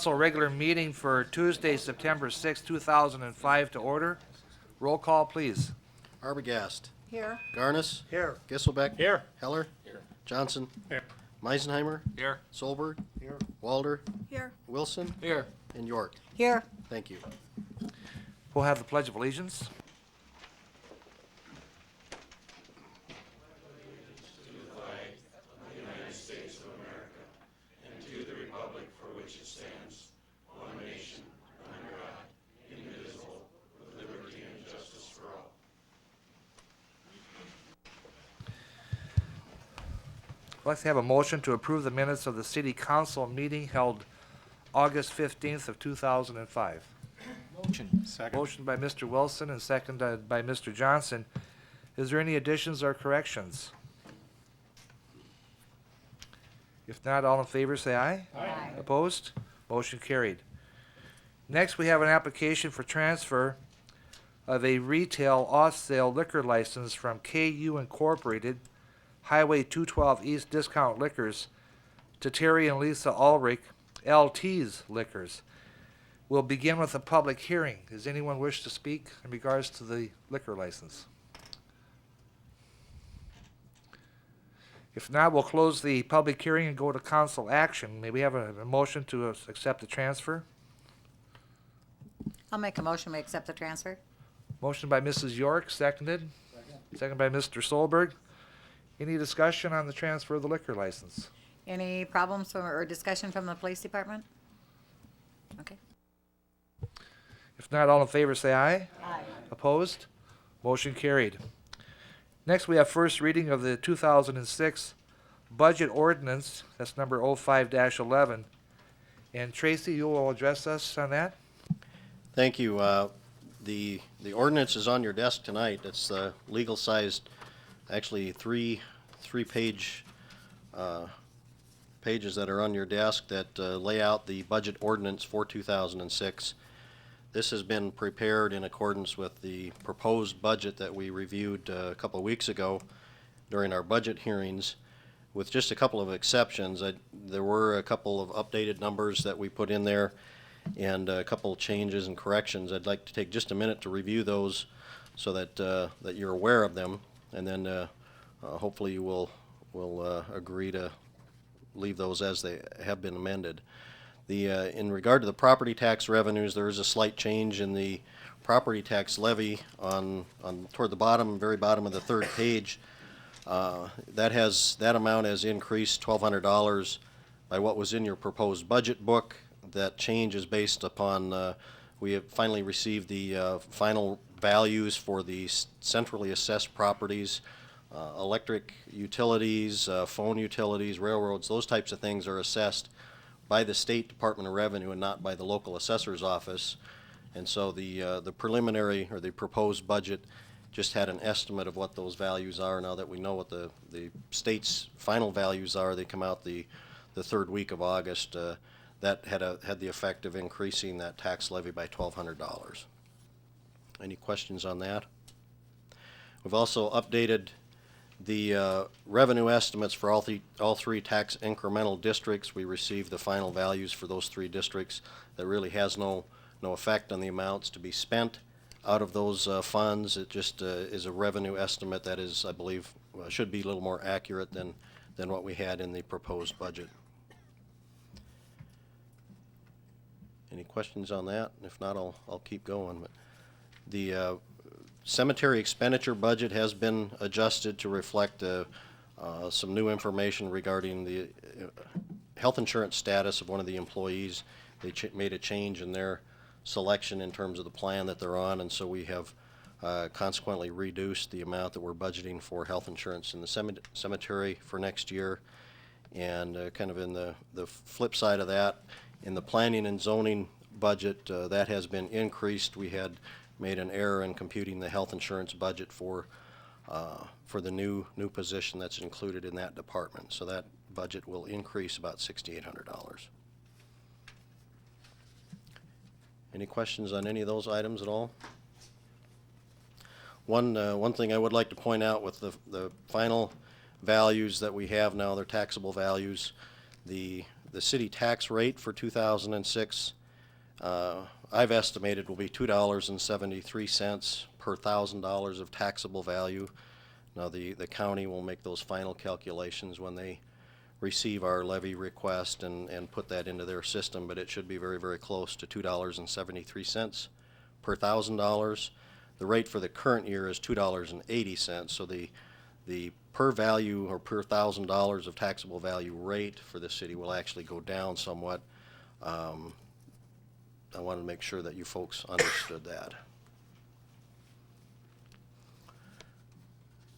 Council regular meeting for Tuesday, September 6, 2005 to order. Roll call, please. Arbogast. Here. Garnis. Here. Gisselbeck. Here. Heller. Johnson. Here. Meisenheimer. Here. Solberg. Here. Walder. Here. Wilson. Here. And York. Here. Thank you. We'll have the Pledge of Allegiance. I'd like to have a motion to approve the minutes of the City Council meeting held August 15th of 2005. Motion. Second. Motion by Mr. Wilson and seconded by Mr. Johnson. Is there any additions or corrections? If not, all in favor say aye. Aye. Opposed? Motion carried. Next, we have an application for transfer of a retail off-sale liquor license from KU Incorporated, Highway 212 East Discount Liquors, to Terry and Lisa Ulrich, LT's Liquors. We'll begin with a public hearing. Does anyone wish to speak in regards to the liquor license? If not, we'll close the public hearing and go to council action. May we have a motion to accept the transfer? I'll make a motion, we accept the transfer. Motion by Mrs. York, seconded. Second by Mr. Solberg. Any discussion on the transfer of the liquor license? Any problems or discussion from the police department? Okay. If not, all in favor say aye. Aye. Opposed? Motion carried. Next, we have first reading of the 2006 budget ordinance. That's number 05-11. And Tracy, you will address us on that? Thank you. The ordinance is on your desk tonight. It's the legal-sized, actually three-page pages that are on your desk that lay out the budget ordinance for 2006. This has been prepared in accordance with the proposed budget that we reviewed a couple of weeks ago during our budget hearings, with just a couple of exceptions. There were a couple of updated numbers that we put in there and a couple of changes and corrections. I'd like to take just a minute to review those so that that you're aware of them, and then hopefully you will agree to leave those as they have been amended. In regard to the property tax revenues, there is a slight change in the property tax levy on toward the bottom, very bottom of the third page. That amount has increased $1,200 by what was in your proposed budget book. That change is based upon we have finally received the final values for the centrally assessed properties, electric utilities, phone utilities, railroads. Those types of things are assessed by the State Department of Revenue and not by the local assessor's office. And so the preliminary or the proposed budget just had an estimate of what those values are. Now that we know what the state's final values are, they come out the third week of August. That had the effect of increasing that tax levy by $1,200. Any questions on that? We've also updated the revenue estimates for all three tax incremental districts. We received the final values for those three districts. That really has no effect on the amounts to be spent out of those funds. It just is a revenue estimate that is, I believe, should be a little more accurate than what we had in the proposed budget. Any questions on that? If not, I'll keep going. But the cemetery expenditure budget has been adjusted to reflect some new information regarding the health insurance status of one of the employees. They made a change in their selection in terms of the plan that they're on, and so we have consequently reduced the amount that we're budgeting for health insurance in the cemetery for next year. And kind of in the flip side of that, in the planning and zoning budget, that has been increased. We had made an error in computing the health insurance budget for the new position that's included in that department. So that budget will increase about $6,800. Any questions on any of those items at all? One thing I would like to point out with the final values that we have now, they're taxable values. The the city tax rate for 2006, I've estimated will be $2.73 per $1,000 of taxable value. Now, the county will make those final calculations when they receive our levy request and put that into their system, but it should be very, very close to $2.73 per $1,000. The rate for the current year is $2.80, so the per value or per $1,000 of taxable value rate for the city will actually go down somewhat. I wanted to make sure that you folks understood that.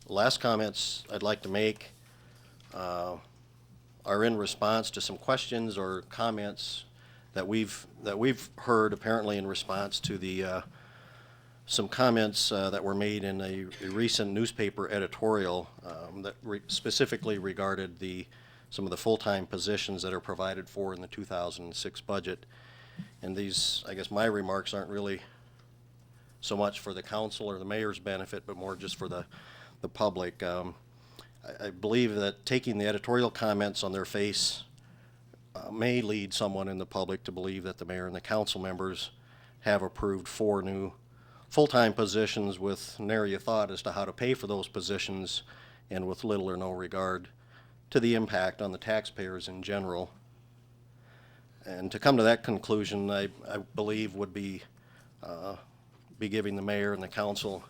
The last comments I'd like to make are in response to some questions or comments that we've heard, apparently in response to the some comments that were made in a recent newspaper editorial that specifically regarded some of the full-time positions that are provided for in the 2006 budget. And these, I guess my remarks aren't really so much for the council or the mayor's benefit, but more just for the public. I believe that taking the editorial comments on their face may lead someone in the public to believe that the mayor and the council members have approved 4 new full-time positions with nary a thought as to how to pay for those positions, and with little or no regard to the impact on the taxpayers in general. And to come to that conclusion, I believe would be giving the mayor and the council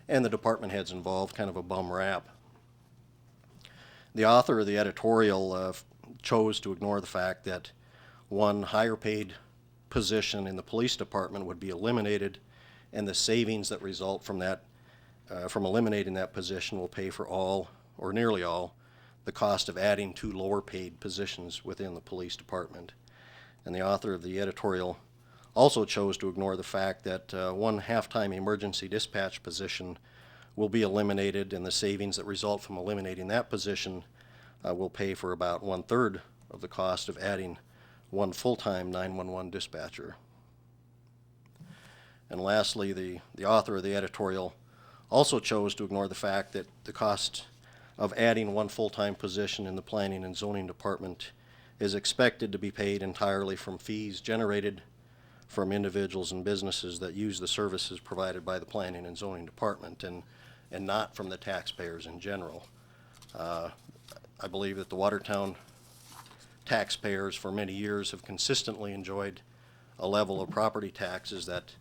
and the department heads involved kind of a bum rap. The author of the editorial chose to ignore the fact that one higher paid position in the police department would be eliminated, and the savings that result from that, from eliminating that position, will pay for all, or nearly all, the cost of adding 2 lower paid positions within the police department. And the author of the editorial also chose to ignore the fact that one half-time emergency dispatch position will be eliminated, and the savings that result from eliminating that position will pay for about 1/3 of the cost of adding 1 full-time 911 dispatcher. And lastly, the author of the editorial also chose to ignore the fact that the cost of adding 1 full-time position in the planning and zoning department is expected to be paid entirely from fees generated from individuals and businesses that use the services provided by the planning and zoning department, and not from the taxpayers in general. I believe that the Watertown taxpayers for many years have consistently enjoyed a level of property taxes that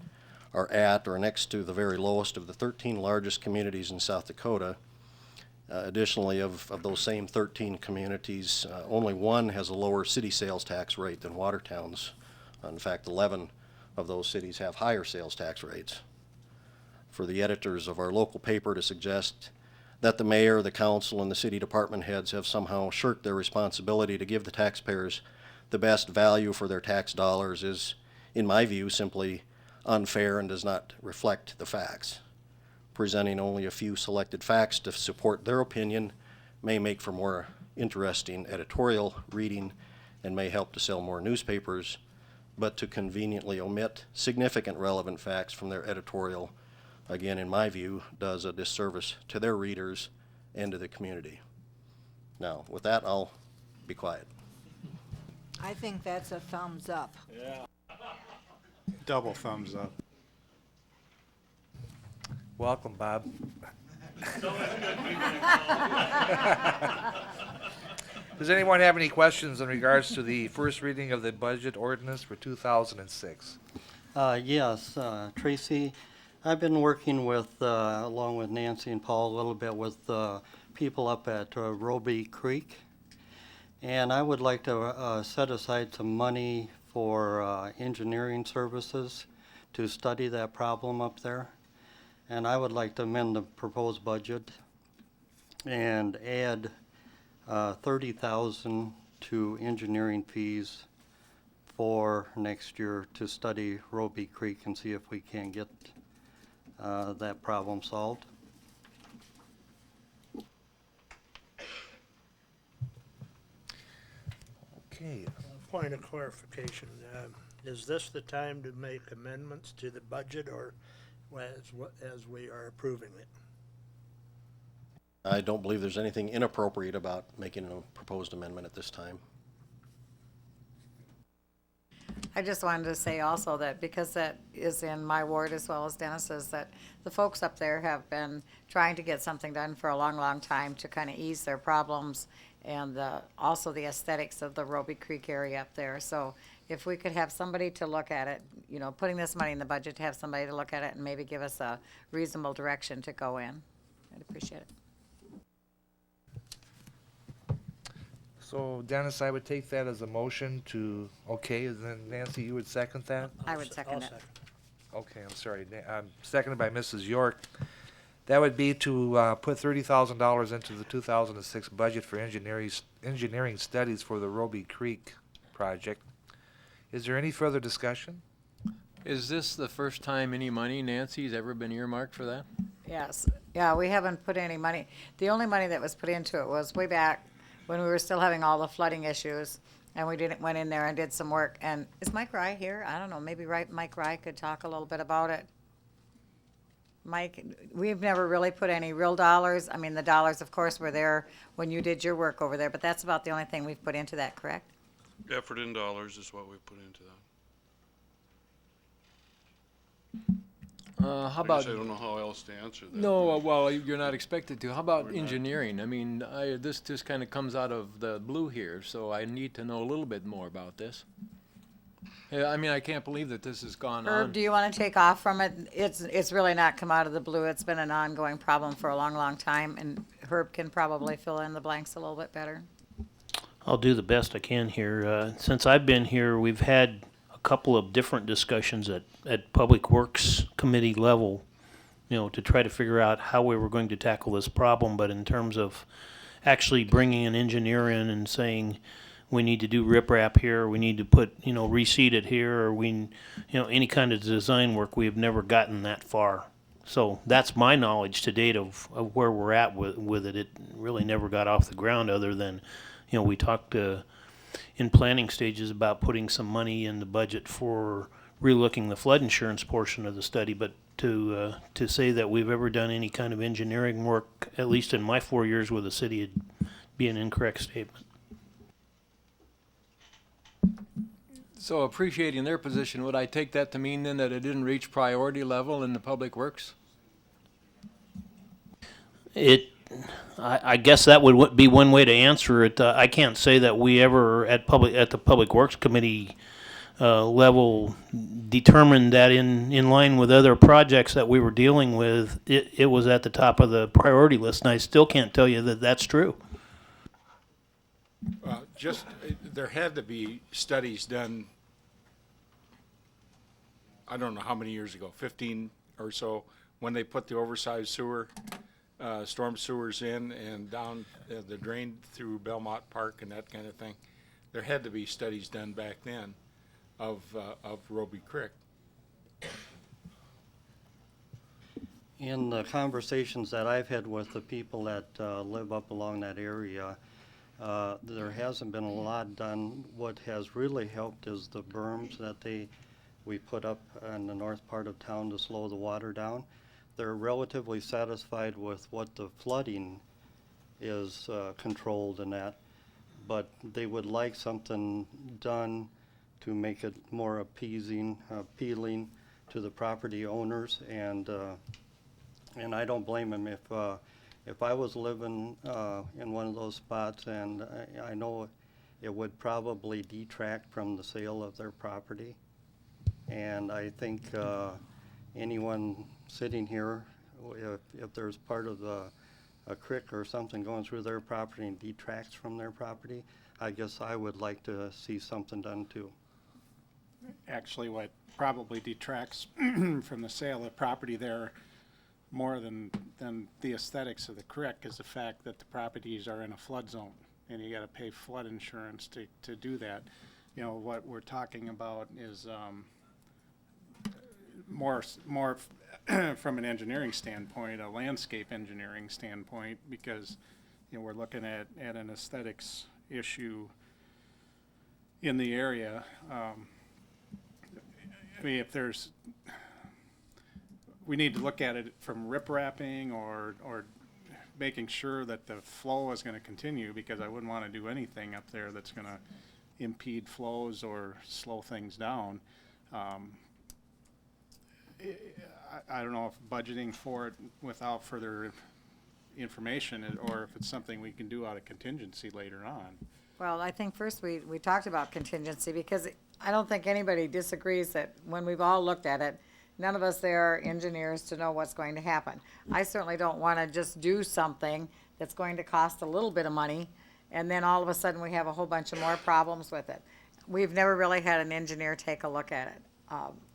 are at or next to the very lowest of the 13 largest communities in South Dakota. Additionally, of those same 13 communities, only 1 has a lower city sales tax rate than Watertown's. In fact, 11 of those cities have higher sales tax rates. For the editors of our local paper to suggest that the mayor, the council, and the city department heads have somehow shirked their responsibility to give the taxpayers the best value for their tax dollars is, in my view, simply unfair and does not reflect the facts. Presenting only a few selected facts to support their opinion may make for more interesting editorial reading and may help to sell more newspapers, but to conveniently omit significant relevant facts from their editorial, again, in my view, does a disservice to their readers and to the community. Now, with that, I'll be quiet. I think that's a thumbs up. Double thumbs up. Welcome, Bob. Does anyone have any questions in regards to the first reading of the budget ordinance for 2006? Yes, Tracy, I've been working with, along with Nancy and Paul, a little bit with people up at Roby Creek. And I would like to set aside some money for engineering services to study that problem up there. And I would like to amend the proposed budget and add $30,000 to engineering fees for next year to study Roby Creek and see if we can get that problem solved. Okay. Point of clarification, is this the time to make amendments to the budget, or as we are approving it? I don't believe there's anything inappropriate about making a proposed amendment at this time. I just wanted to say also that because that is in my ward as well as Dennis's, that the folks up there have been trying to get something done for a long, long time to kind of ease their problems and also the aesthetics of the Roby Creek area up there. So if we could have somebody to look at it, you know, putting this money in the budget, to have somebody to look at it and maybe give us a reasonable direction to go in, I'd appreciate it. So Dennis, I would take that as a motion to, okay, and then Nancy, you would second that? I would second I'll it. Okay, I'm sorry, seconded by Mrs. York. That would be to put $30,000 into the 2006 budget for engineering studies for the Roby Creek project. Is there any further discussion? Is this the first time any money, Nancy's ever been earmarked for that? Yes, yeah, we haven't put any money. The only money that was put into it was way back when we were still having all the flooding issues, and we went in there and did some work. And is Mike Rye here? I don't know, maybe Mike Rye could talk a little bit about it. Mike, we've never really put any real dollars. I mean, the dollars, of course, were there when you did your work over there, but that's about the only thing we've put into that, correct? Effort in dollars is what we put into that. How I about, guess I don't know how else to answer that. no, well, you're not expected to. How about We're not. engineering? I mean, this just kind of comes out of the blue here, so I need to know a little bit more about this. Yeah, I mean, I can't believe that this has gone Herb, on. do you want to take off from it? It's really not come out of the blue. It's been an ongoing problem for a long, long time, and Herb can probably fill in the blanks a little bit better. I'll do the best I can here. Since I've been here, we've had a couple of different discussions at Public Works Committee level, to try to figure out how we were going to tackle this problem. But in terms of actually bringing an engineer in and saying, we need to do riprap here, we need to put, reseed it here, or any kind of design work, we have never gotten that far. So that's my knowledge to date of where we're at with it. It really never got off the ground other than, we talked in planning stages about putting some money in the budget for relooking the flood insurance portion of the study, but to say that we've ever done any kind of engineering work, at least in my 4 years with the city, it'd be an incorrect statement. So appreciating their position, would I take that to mean then that it didn't reach priority level in the public works? I guess that would be one way to answer it. I can't say that we ever at the Public Works Committee level determined that in line with other projects that we were dealing with, it was at the top of the priority list, and I still can't tell you that that's true. There had to be studies done, I don't know how many years ago, 15 or so, when they put the oversized storm sewers in and down the drain through Belmont Park and that kind of thing. There had to be studies done back then of Roby Creek. In the conversations that I've had with the people that live up along that area, there hasn't been a lot done. What has really helped is the berms that we put up in the north part of town to slow the water down. They're relatively satisfied with what the flooding is controlled in that, but they would like something done to make it more appealing to the property owners, and I don't blame them. If I was living in one of those spots, and I know it would probably detract from the sale of their property, and I think anyone sitting here, if there's part of a creek or something going through their property and detracts from their property, I guess I would like to see something done too. Actually, what probably detracts from the sale of property there more than the aesthetics of the creek is the fact that the properties are in a flood zone, and you got to pay flood insurance to do that. What we're talking about is more from an engineering standpoint, a landscape engineering standpoint, because we're looking at an aesthetics issue in the area. We need to look at it from riprapping or making sure that the flow is going to continue, because I wouldn't want to do anything up there that's going to impede flows or slow things down. I don't know if budgeting for it without further information, or if it's something we can do out of contingency later on. Well, I think first we talked about contingency, because I don't think anybody disagrees that when we've all looked at it, none of us there are engineers to know what's going to happen. I certainly don't want to just do something that's going to cost a little bit of money, and then all of a sudden we have a whole bunch of more problems with it. We've never really had an engineer take a look at it,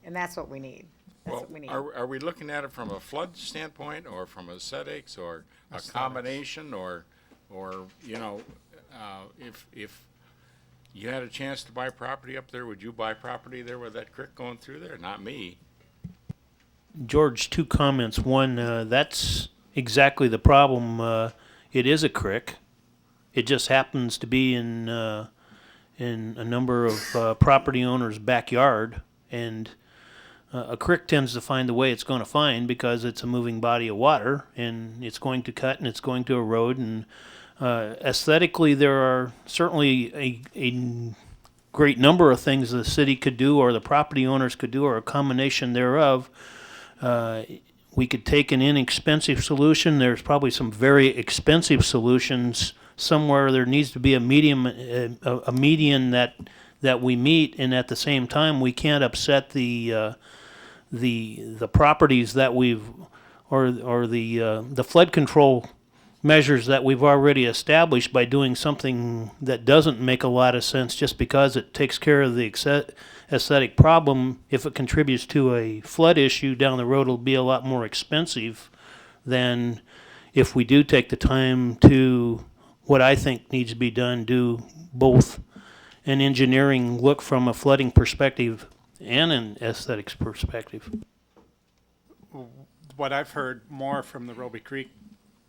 and that's what we need. That's Well, what we need. are we looking at it from a flood standpoint, or from aesthetics, or a combination, or, you know, if you had a chance to buy property up there, would you buy property there with that creek going through there? Not me. George, two comments. One, that's exactly the problem. It is a creek. It just happens to be in a number of property owners' backyard, and a creek tends to find the way it's going to find because it's a moving body of water, and it's going to cut and it's going to erode. And aesthetically, there are certainly a great number of things the city could do or the property owners could do, or a combination thereof. We could take an inexpensive solution. There's probably some very expensive solutions somewhere. There needs to be a medium, a median that we meet, and at the same time, we can't upset the properties that we've, or the flood control measures that we've already established by doing something that doesn't make a lot of sense just because it takes care of the aesthetic problem. If it contributes to a flood issue down the road, it'll be a lot more expensive than if we do take the time to, what I think needs to be done, do both an engineering look from a flooding perspective and an aesthetics perspective. What I've heard more from the Roby Creek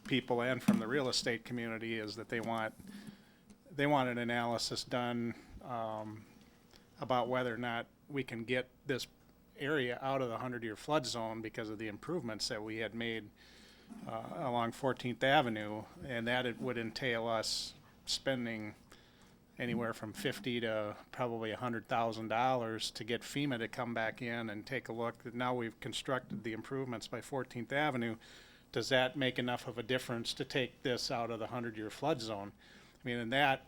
people and from the real estate community is that they want an analysis done about whether or not we can get this area out of the 100-year flood zone because of the improvements that we had made along 14th Avenue, and that it would entail us spending anywhere from $50,000 to probably $100,000 to get FEMA to come back in and take a look. Now we've constructed the improvements by 14th Avenue. Does that make enough of a difference to take this out of the 100-year flood zone? I mean, and that,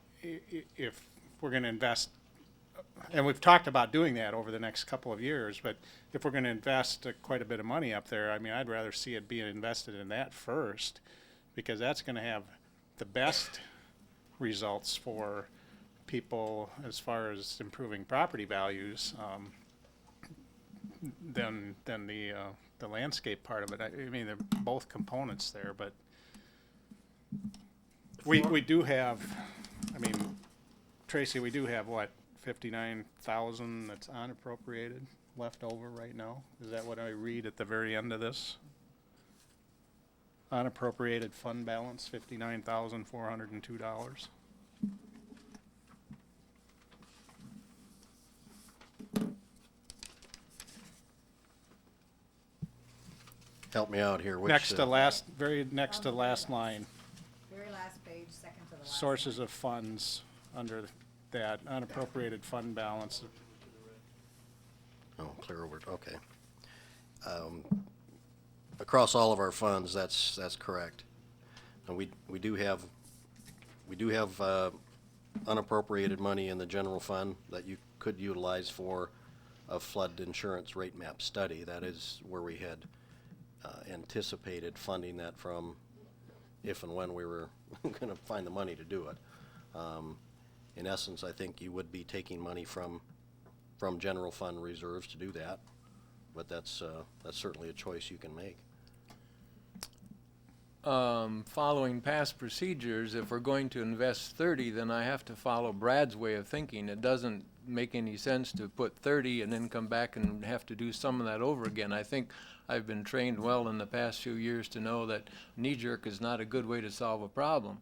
if we're going to invest, and we've talked about doing that over the next couple of years, but if we're going to invest quite a bit of money up there, I mean, I'd rather see it being invested in that first, because that's going to have the best results for people as far as improving property values than the landscape part of it. I mean, they're both components there, but we do have, I mean, Tracy, we do have what, 59,000 that's unappropriated left over right now? Is that what I read at the very end of this? Unappropriated fund balance, $59,402. Help me out here. Which, Next to last, very next to last line, Very last page, second to the last. sources of funds under that unappropriated fund balance. Oh, clear over, okay. Across all of our funds, that's correct. And we do have unappropriated money in the general fund that you could utilize for a flood insurance rate map study. That is where we had anticipated funding that from, if and when we were going to find the money to do it. In essence, I think you would be taking money from general fund reserves to do that, but that's certainly a choice you can make. Following past procedures, if we're going to invest 30, then I have to follow Brad's way of thinking. It doesn't make any sense to put 30 and then come back and have to do some of that over again. I think I've been trained well in the past few years to know that knee-jerk is not a good way to solve a problem.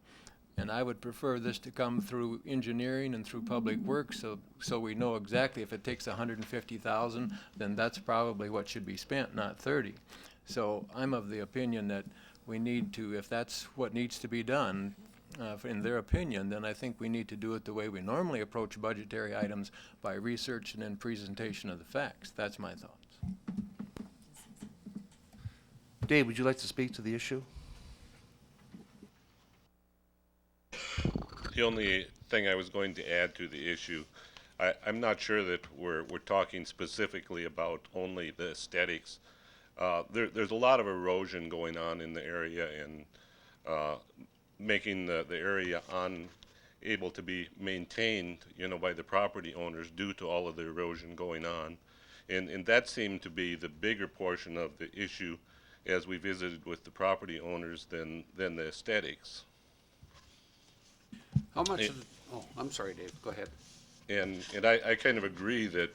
And I would prefer this to come through engineering and through public works, so we know exactly if it takes 150,000, then that's probably what should be spent, not 30. So I'm of the opinion that we need to, if that's what needs to be done, in their opinion, then I think we need to do it the way we normally approach budgetary items, by research and then presentation of the facts. That's my thoughts. Dave, would you like to speak to the issue? The only thing I was going to add to the issue, I'm not sure that we're talking specifically about only the aesthetics. There's a lot of erosion going on in the area, and making the area unable to be maintained, by the property owners due to all of the erosion going on. And that seemed to be the bigger portion of the issue as we visited with the property owners than the aesthetics. How much It- of, oh, I'm sorry, Dave, go ahead. And I kind of agree that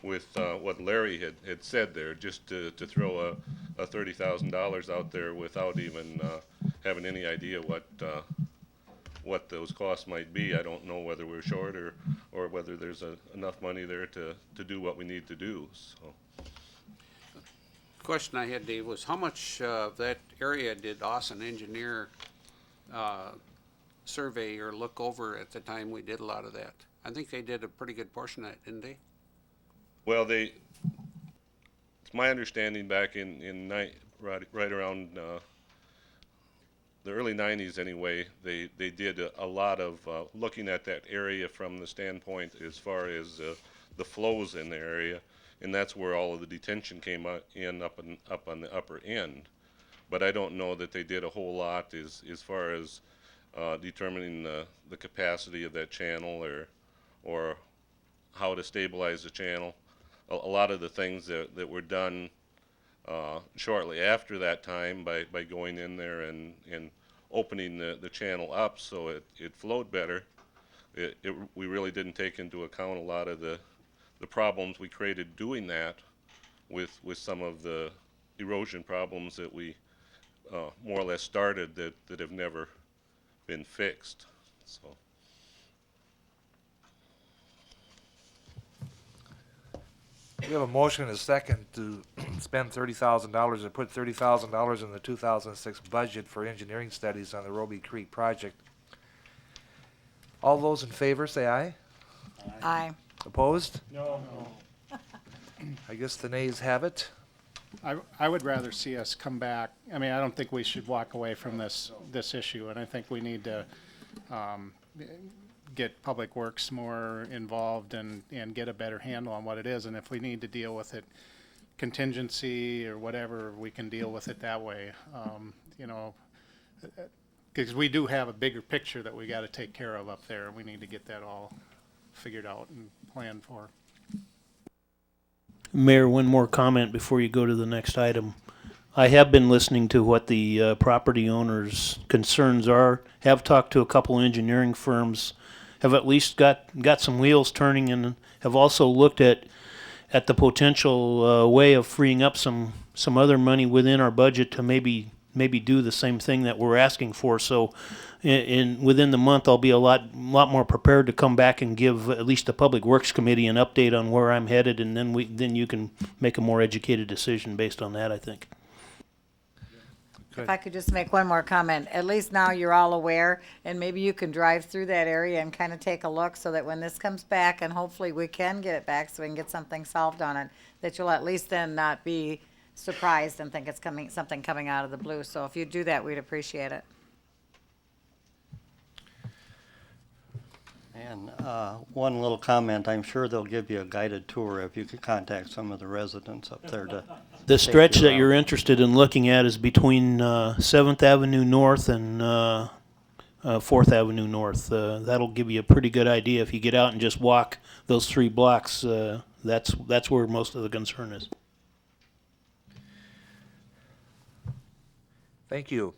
with what Larry had said there, just to throw a $30,000 out there without even having any idea what those costs might be. I don't know whether we're short or whether there's enough money there to do what we need to do. So Question I had, Dave, was how much of that area did Austin Engineer survey or look over at the time we did a lot of that? I think they did a pretty good portion of that, didn't they? well, it's my understanding back in right around the early 90s anyway, they did a lot of looking at that area from the standpoint as far as the flows in the area, and that's where all of the detention came up on the upper end. But I don't know that they did a whole lot as far as determining the capacity of that channel or how to stabilize the channel. A lot of the things that were done shortly after that time by going in there and opening the channel up so it flowed better, we really didn't take into account a lot of the problems we created doing that with some of the erosion problems that we more or less started that have never been fixed. So. We have a motion and a second to spend $30,000 or put $30,000 in the 2006 budget for engineering studies on the Roby Creek project. All those in favor, say aye. Aye. Opposed? No. I guess the nays have it. I would rather see us come back. I mean, I don't think we should walk away from this issue, and I think we need to get Public Works more involved and get a better handle on what it is. And if we need to deal with it contingency or whatever, we can deal with it that way. Because we do have a bigger picture that we got to take care of up there. We need to get that all figured out and planned for. Mayor, one more comment before you go to the next item. I have been listening to what the property owners' concerns are, have talked to a couple engineering firms, have at least got some wheels turning, and have also looked at the potential way of freeing up some other money within our budget to maybe do the same thing that we're asking for. So within the month, I'll be a lot more prepared to come back and give at least the Public Works Committee an update on where I'm headed, and then you can make a more educated decision based on that, I think. If I could just make one more comment, at least now you're all aware, and maybe you can drive through that area and kind of take a look so that when this comes back, and hopefully we can get it back so we can get something solved on it, that you'll at least then not be surprised and think it's something coming out of the blue. So if you do that, we'd appreciate it. And one little comment, I'm sure they'll give you a guided tour if you could contact some of the residents up there to. The take stretch you that around. you're interested in looking at is between 7th Avenue North and 4th Avenue North. That'll give you a pretty good idea. If you get out and just walk those 3 blocks, that's where most of the concern is. Thank you.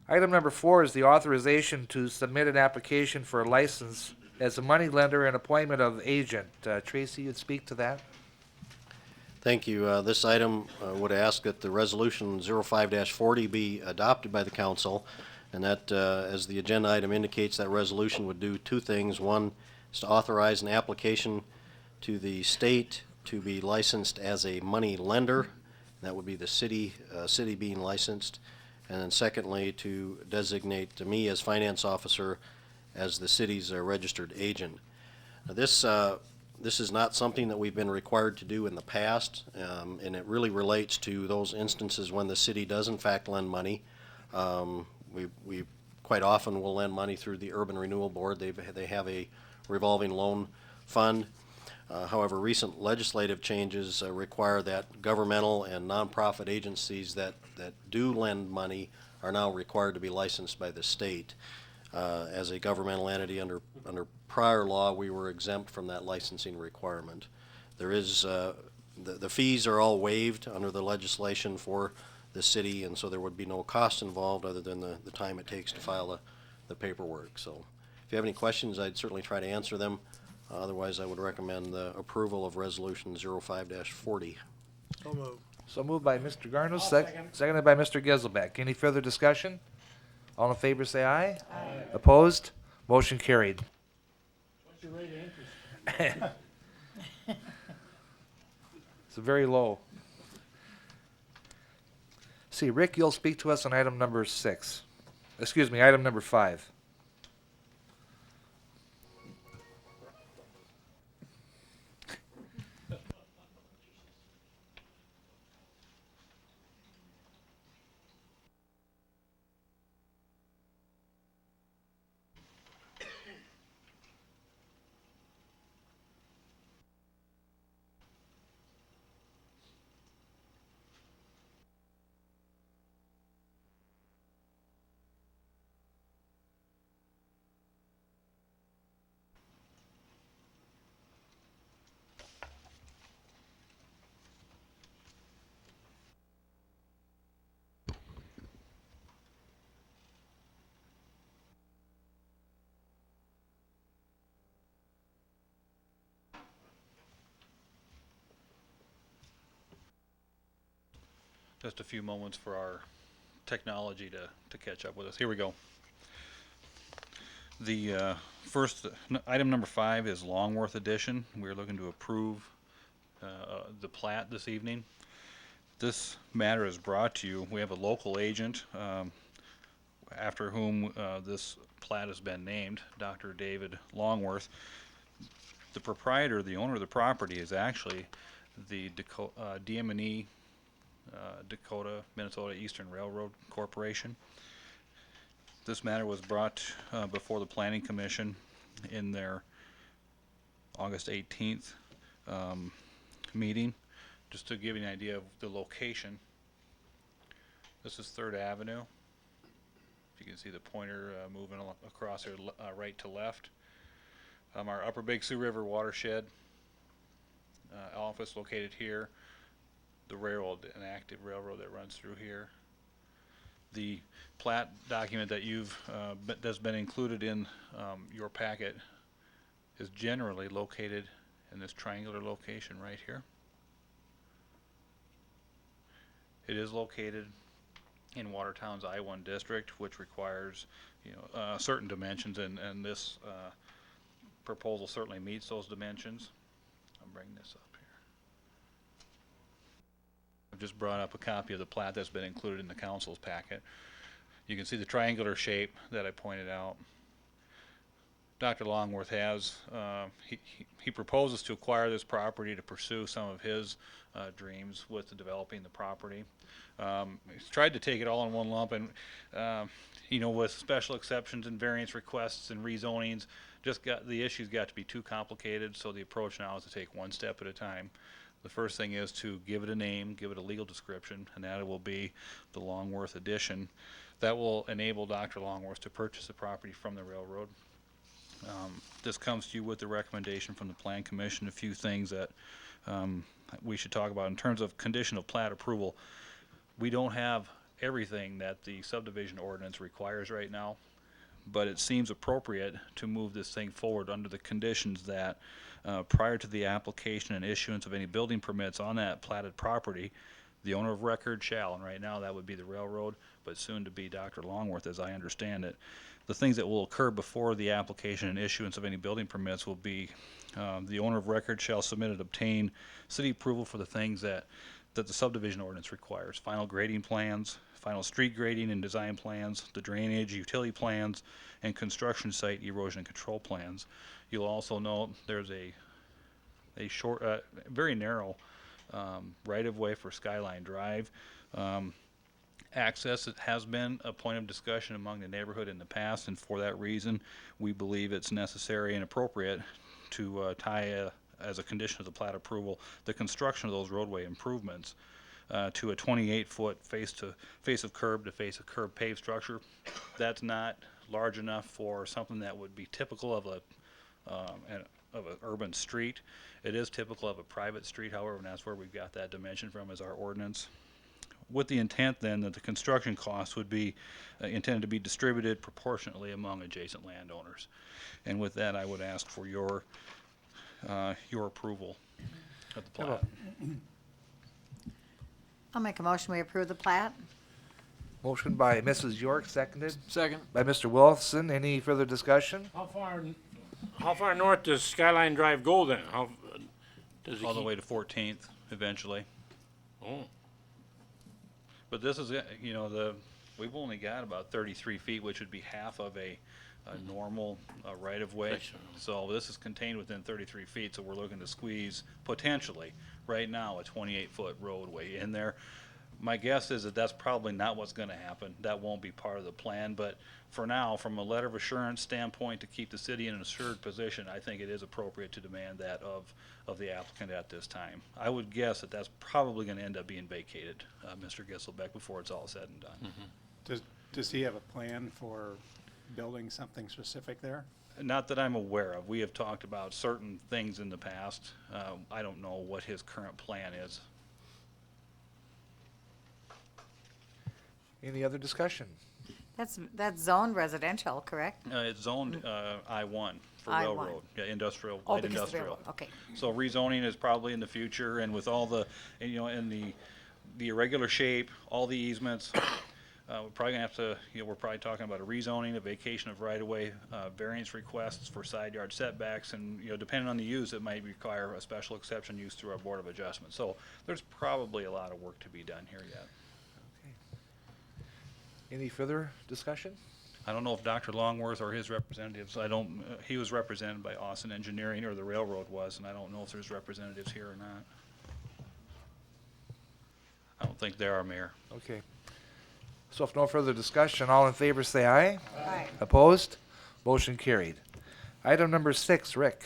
Item number 4 is the authorization to submit an application for a license as a money lender and appointment of agent. Tracy, you'd speak to that? Thank you. This item would ask that the resolution 05-40 be adopted by the council, and that, as the agenda item indicates, that resolution would do 2 things. One is to authorize an application to the state to be licensed as a money lender. That would be the city being licensed. And then secondly, to designate me as finance officer as the city's registered agent. Now, this is not something that we've been required to do in the past, and it really relates to those instances when the city does in fact lend money. We quite often will lend money through the Urban Renewal Board. They have a revolving loan fund. However, recent legislative changes require that governmental and nonprofit agencies that do lend money are now required to be licensed by the state. As a governmental entity under prior law, we were exempt from that licensing requirement. There is, the fees are all waived under the legislation for the city, and so there would be no cost involved other than the time it takes to file the paperwork. So if you have any questions, I'd certainly try to answer them. Otherwise, I would recommend the approval of Resolution 05-40. So moved. So moved by Mr. Garnos, seconded by Mr. Geselbeck. Any further discussion? All in favor say aye. Aye. Opposed? Motion carried. What's your rate of interest? It's very low. See, Rick, you'll speak to us on item number 6. Excuse me, item number 5. Just a few moments for our technology to catch up with us. Here we go. The item number 5 is Longworth Edition. We're looking to approve the plat this evening. This matter is brought to you. We have a local agent after whom this plat has been named, Dr. David Longworth. The proprietor, the owner of the property, is actually the DM&E Dakota, Minnesota Eastern Railroad Corporation. This matter was brought before the Planning Commission in their August 18th meeting. Just to give you an idea of the location, this is 3rd Avenue. You can see the pointer moving across here, right to left. Our Upper Big Sioux River watershed office located here. The railroad, an active railroad that runs through here. The plat document that that's been included in your packet is generally located in this triangular location right here. It is located in Watertown's I-1 district, which requires certain dimensions, and this proposal certainly meets those dimensions. I'll bring this up. I've just brought up a copy of the plat that's been included in the council's packet. You can see the triangular shape that I pointed out. Dr. Longworth has, he proposes to acquire this property to pursue some of his dreams with developing the property. He's tried to take it all in one lump, and with special exceptions and variance requests and rezonings, the issues got to be too complicated, so the approach now is to take one step at a time. The first thing is to give it a name, give it a legal description, and that will be the Longworth Edition. That will enable Dr. Longworth to purchase the property from the railroad. This comes to you with the recommendation from the Plan Commission. A few things that we should talk about in terms of condition of plat approval. We don't have everything that the subdivision ordinance requires right now, but it seems appropriate to move this thing forward under the conditions that prior to the application and issuance of any building permits on that platted property, the owner of record shall, and right now that would be the railroad, but soon to be Dr. Longworth as I understand it. The things that will occur before the application and issuance of any building permits will be the owner of record shall submit and obtain city approval for the things that that the subdivision ordinance requires. Final grading plans, final street grading and design plans, the drainage, utility plans, and construction site erosion control plans. You'll also note there's a short, very narrow right-of-way for Skyline Drive. Access, it has been a point of discussion among the neighborhood in the past, and for that reason, we believe it's necessary and appropriate to tie, as a condition of the plat approval, the construction of those roadway improvements to a 28-foot face of curb to face of curb paved structure. That's not large enough for something that would be typical of an urban street. It is typical of a private street, however, and that's where we've got that dimension from as our ordinance. With the intent then that the construction costs would be intended to be distributed proportionately among adjacent landowners. And with that, I would ask for your approval of the plat. I'll make a motion, we approve the plat. Motion by Mrs. York, seconded Second. by Mr. Wilson. Any further discussion? How far north does Skyline Drive go then? How, does it All the keep- way to 14th eventually. Oh, But this is, we've only got about 33 feet, which would be half of a normal right-of-way. Nice. So this is contained within 33 feet, so we're looking to squeeze, potentially, right now, a 28-foot roadway in there. My guess is that that's probably not what's gonna happen. That won't be part of the plan, but for now, from a letter of assurance standpoint, to keep the city in an assured position, I think it is appropriate to demand that of the applicant at this time. I would guess that that's probably gonna end up being vacated, Mr. Gisselbeck, before it's all said and done. Does he have a plan for building something specific there? Not that I'm aware of. We have talked about certain things in the past. I don't know what his current plan is. Any other discussion? That's zoned residential, correct? It's zoned I-1 for I-1. railroad, yeah, industrial, Oh, light because of industrial. railroad, okay. So rezoning is probably in the future, and with all the, and the irregular shape, all the easements, we're probably gonna have to, we're probably talking about a rezoning, a vacation of right-of-way, variance requests for side yard setbacks, and, depending on the use, it might require a special exception use through our Board of Adjustment. So there's probably a lot of work to be done here yet. Any further discussion? I don't know if Dr. Longworth or his representatives, he was represented by Austin Engineering, or the railroad was, and I don't know if there's representatives here or not. I don't think there are, Mayor. Okay. So if no further discussion, all in favor say aye. Aye. Opposed? Motion carried. Item number 6, Rick.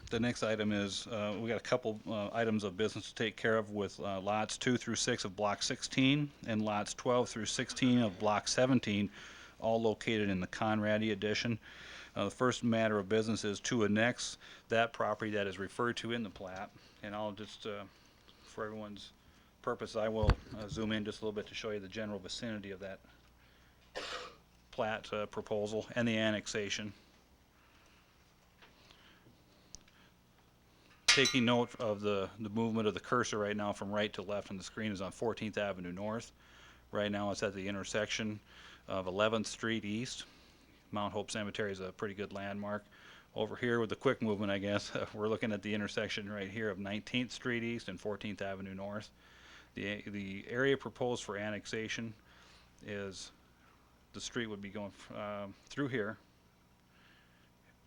The next item is, we got a couple items of business to take care of with lots 2 through 6 of Block 16 and lots 12 through 16 of Block 17, all located in the Conrady addition. The first matter of business is to annex that property that is referred to in the plat. And I'll just, for everyone's purpose, I will zoom in just a little bit to show you the general vicinity of that plat proposal and the annexation. Taking note of the movement of the cursor right now from right to left on the screen is on 14th Avenue North. Right now it's at the intersection of 11th Street East. Mount Hope Cemetery is a pretty good landmark. Over here with the quick movement, I guess, we're looking at the intersection right here of 19th Street East and 14th Avenue North. The area proposed for annexation is, the street would be going through here,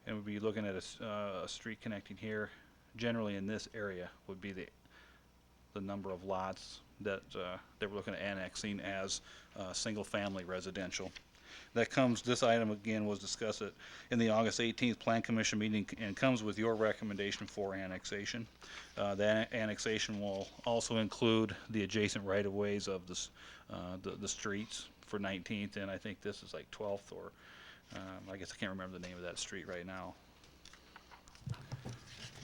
and we'd be looking at a street connecting here. Generally in this area would be the number of lots that they were looking at annexing as single-family residential. This item again was discussed in the August 18th Plan Commission meeting and comes with your recommendation for annexation. That annexation will also include the adjacent right-of-ways of the streets for 19th, and I think this is like 12th, or I guess I can't remember the name of that street right now.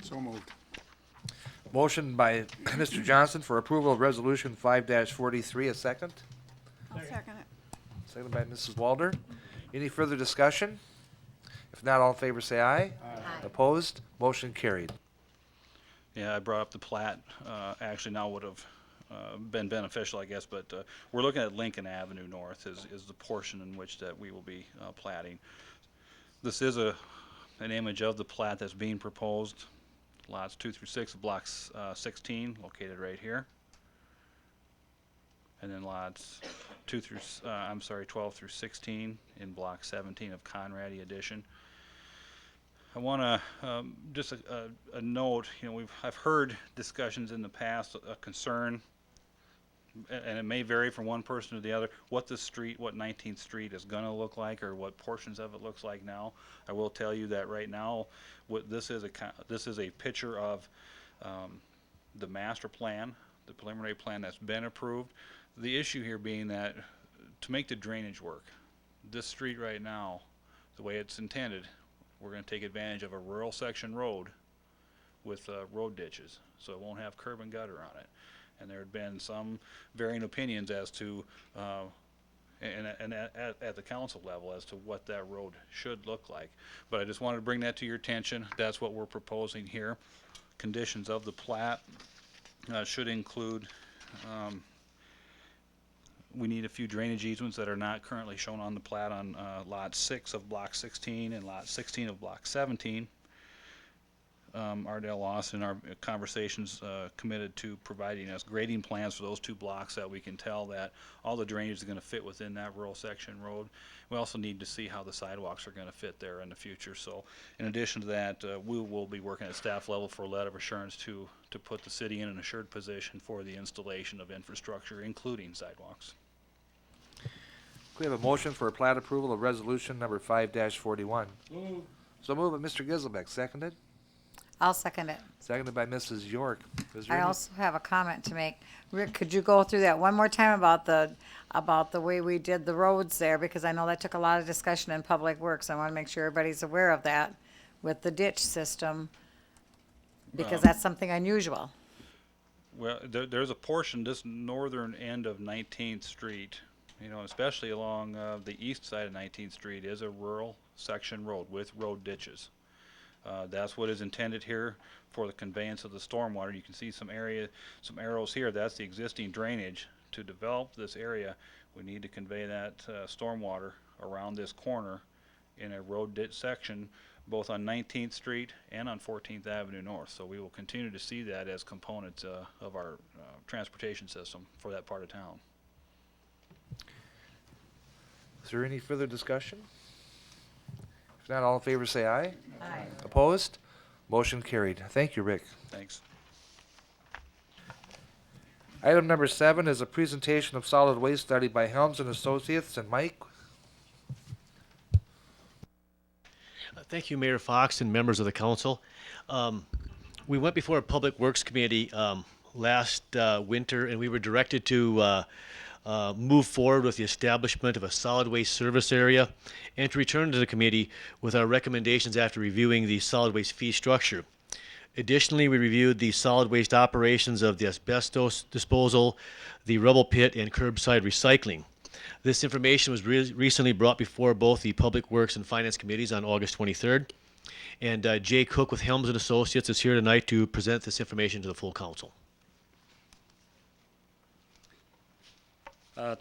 So moved. Motion by Mr. Johnson for approval of Resolution 5-43. A second? I'll second it. Seconded by Mrs. Walder. Any further discussion? If not, all in favor say aye. Aye. Opposed? Motion carried. Yeah, I brought up the plat. Actually now would have been beneficial, I guess, but we're looking at Lincoln Avenue North is the portion in which that we will be platting. This is an image of the plat that's being proposed. Lots 2 through 6 of Block 16, located right here. And then lots 12 through 16 in Block 17 of Conrady Addition. I want to just a note. You know, I've heard discussions in the past, a concern, and it may vary from one person to the other, what 19th Street is going to look like, or what portions of it looks like now. I will tell you that right now, this is a picture of the master plan, the preliminary plan that's been approved. The issue here being that to make the drainage work, this street right now, the way it's intended, we're going to take advantage of a rural section road with road ditches, so it won't have curb and gutter on it. And there had been some varying opinions as to, and at the council level, as to what that road should look like. But I just wanted to bring that to your attention. That's what we're proposing here. Conditions of the plat should include, we need a few drainage easements that are not currently shown on the plat on lot 6 of block 16 and lot 16 of block 17. Ardell Lawson, in our conversations, committed to providing us grading plans for those 2 blocks that we can tell that all the drainage is going to fit within that rural section road. We also need to see how the sidewalks are going to fit there in the future. So in addition to that, we will be working at staff level for a letter of assurance to put the city in an assured position for the installation of infrastructure, including sidewalks. We have a motion for plat approval of resolution number 5-41. So move it, Mr. Giselbeck, seconded. I'll second it. Seconded by Mrs. York. Is there I any- also have a comment to make. Rick, could you go through that one more time about the way we did the roads there? Because I know that took a lot of discussion in Public Works. I want to make sure everybody's aware of that with the ditch system, because that's something unusual. Well, there's a portion, this northern end of 19th Street, you know, especially along the east side of 19th Street, is a rural section road with road ditches. That's what is intended here for the conveyance of the stormwater. You can see some arrows here. That's the existing drainage. To develop this area, we need to convey that stormwater around this corner in a road ditch section, both on 19th Street and on 14th Avenue North. So we will continue to see that as components of our transportation system for that part of town. Is there any further discussion? If not, all in favor say aye. Aye. Opposed? Motion carried. Thank you, Rick. Thanks. Item number 7 is a presentation of solid waste study by Helms and Associates. And Mike? Thank you, Mayor Fox and members of the council. We went before a Public Works Committee last winter, and we were directed to move forward with the establishment of a solid waste service area and to return to the committee with our recommendations after reviewing the solid waste fee structure. Additionally, we reviewed the solid waste operations of the asbestos disposal, the rubble pit, and curbside recycling. This information was recently brought before both the Public Works and Finance Committees on August 23rd. And Jay Cook with Helms and Associates is here tonight to present this information to the full council.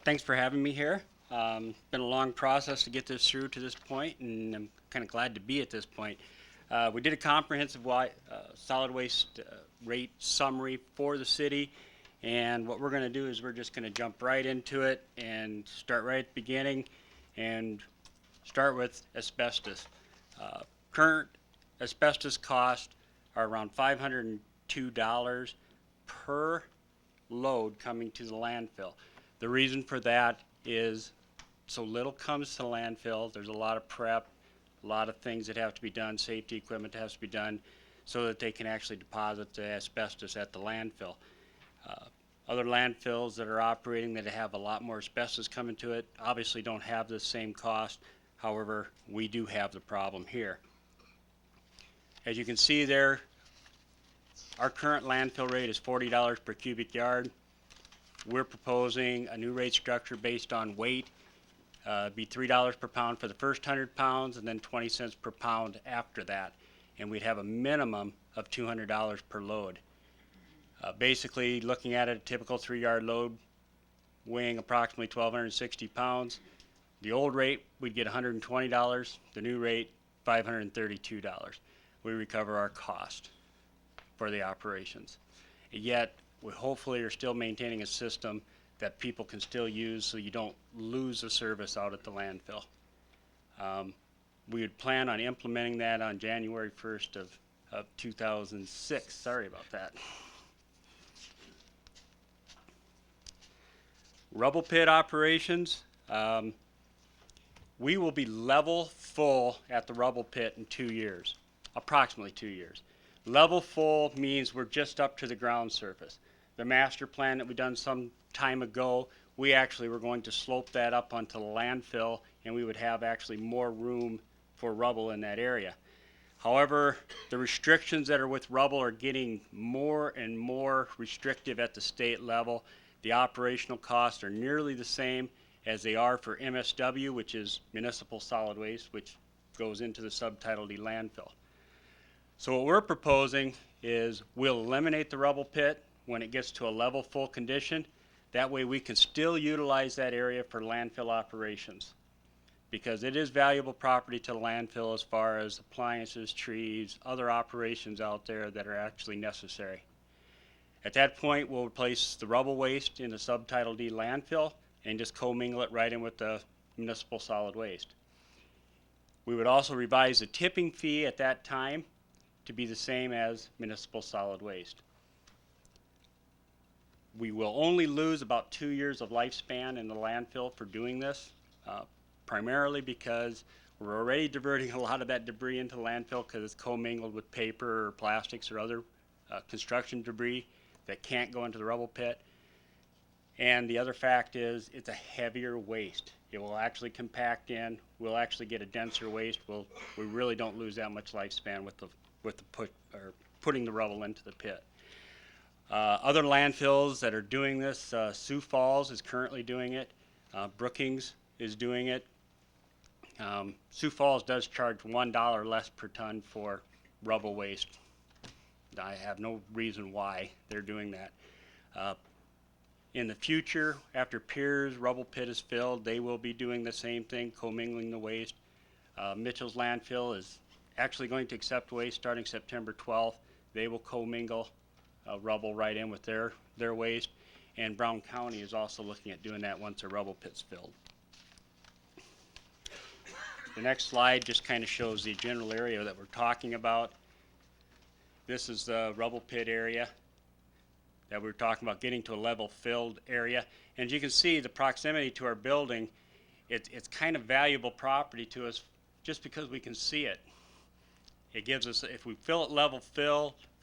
Thanks for having me here. Been a long process to get this through to this point, and I'm kind of glad to be at this point. We did a comprehensive solid waste rate summary for the city, and what we're going to do is we're just going to jump right into it and start right at the beginning and start with asbestos. Current asbestos costs are around $502 per load coming to the landfill. The reason for that is so little comes to landfill. There's a lot of prep, a lot of things that have to be done, safety equipment that has to be done so that they can actually deposit the asbestos at the landfill. Other landfills that are operating that have a lot more asbestos coming to it obviously don't have the same cost. However, we do have the problem here. As you can see there, our current landfill rate is $40 per cubic yard. We're proposing a new rate structure based on weight. Be $3 per pound for the first 100 pounds and then 20 cents per pound after that. And we'd have a minimum of $200 per load. Basically, looking at it, a typical 3-yard load weighing approximately 1,260 pounds. The old rate, we'd get $120. The new rate, $532. We recover our cost for the operations. Yet, we hopefully are still maintaining a system that people can still use so you don't lose the service out at the landfill. We would plan on implementing that on January 1st of 2006. Sorry about that. Rubble pit operations. We will be level full at the rubble pit in 2 years, approximately 2 years. Level full means we're just up to the ground surface. The master plan that we done some time ago, we actually were going to slope that up onto the landfill, and we would have actually more room for rubble in that area. However, the restrictions that are with rubble are getting more and more restrictive at the state level. The operational costs are nearly the same as they are for MSW, which is municipal solid waste, which goes into the Subtitle D landfill. So what we're proposing is we'll eliminate the rubble pit when it gets to a level full condition. That way we can still utilize that area for landfill operations, because it is valuable property to the landfill as far as appliances, trees, other operations out there that are actually necessary. At that point, we'll replace the rubble waste in the Subtitle D landfill and just commingle it right in with the municipal solid waste. We would also revise the tipping fee at that time to be the same as municipal solid waste. We will only lose about 2 years of lifespan in the landfill for doing this, primarily because we're already diverting a lot of that debris into the landfill because it's commingled with paper or plastics or other construction debris that can't go into the rubble pit. And the other fact is it's a heavier waste. It will actually compact in. We'll actually get a denser waste. We really don't lose that much lifespan with putting the rubble into the pit. Other landfills that are doing this, Sioux Falls is currently doing it. Brookings is doing it. Sioux Falls does charge $1 less per ton for rubble waste. I have no reason why they're doing that. In the future, after Pierce rubble pit is filled, they will be doing the same thing, commingling the waste. Mitchell's landfill is actually going to accept waste starting September 12th. They will commingle rubble right in with their waste. And Brown County is also looking at doing that once a rubble pit's filled. The next slide just kind of shows the general area that we're talking about. This is the rubble pit area that we were talking about, getting to a level filled area. And as you can see, the proximity to our building, it's kind of valuable property to us just because we can see it. It gives us, if we fill it level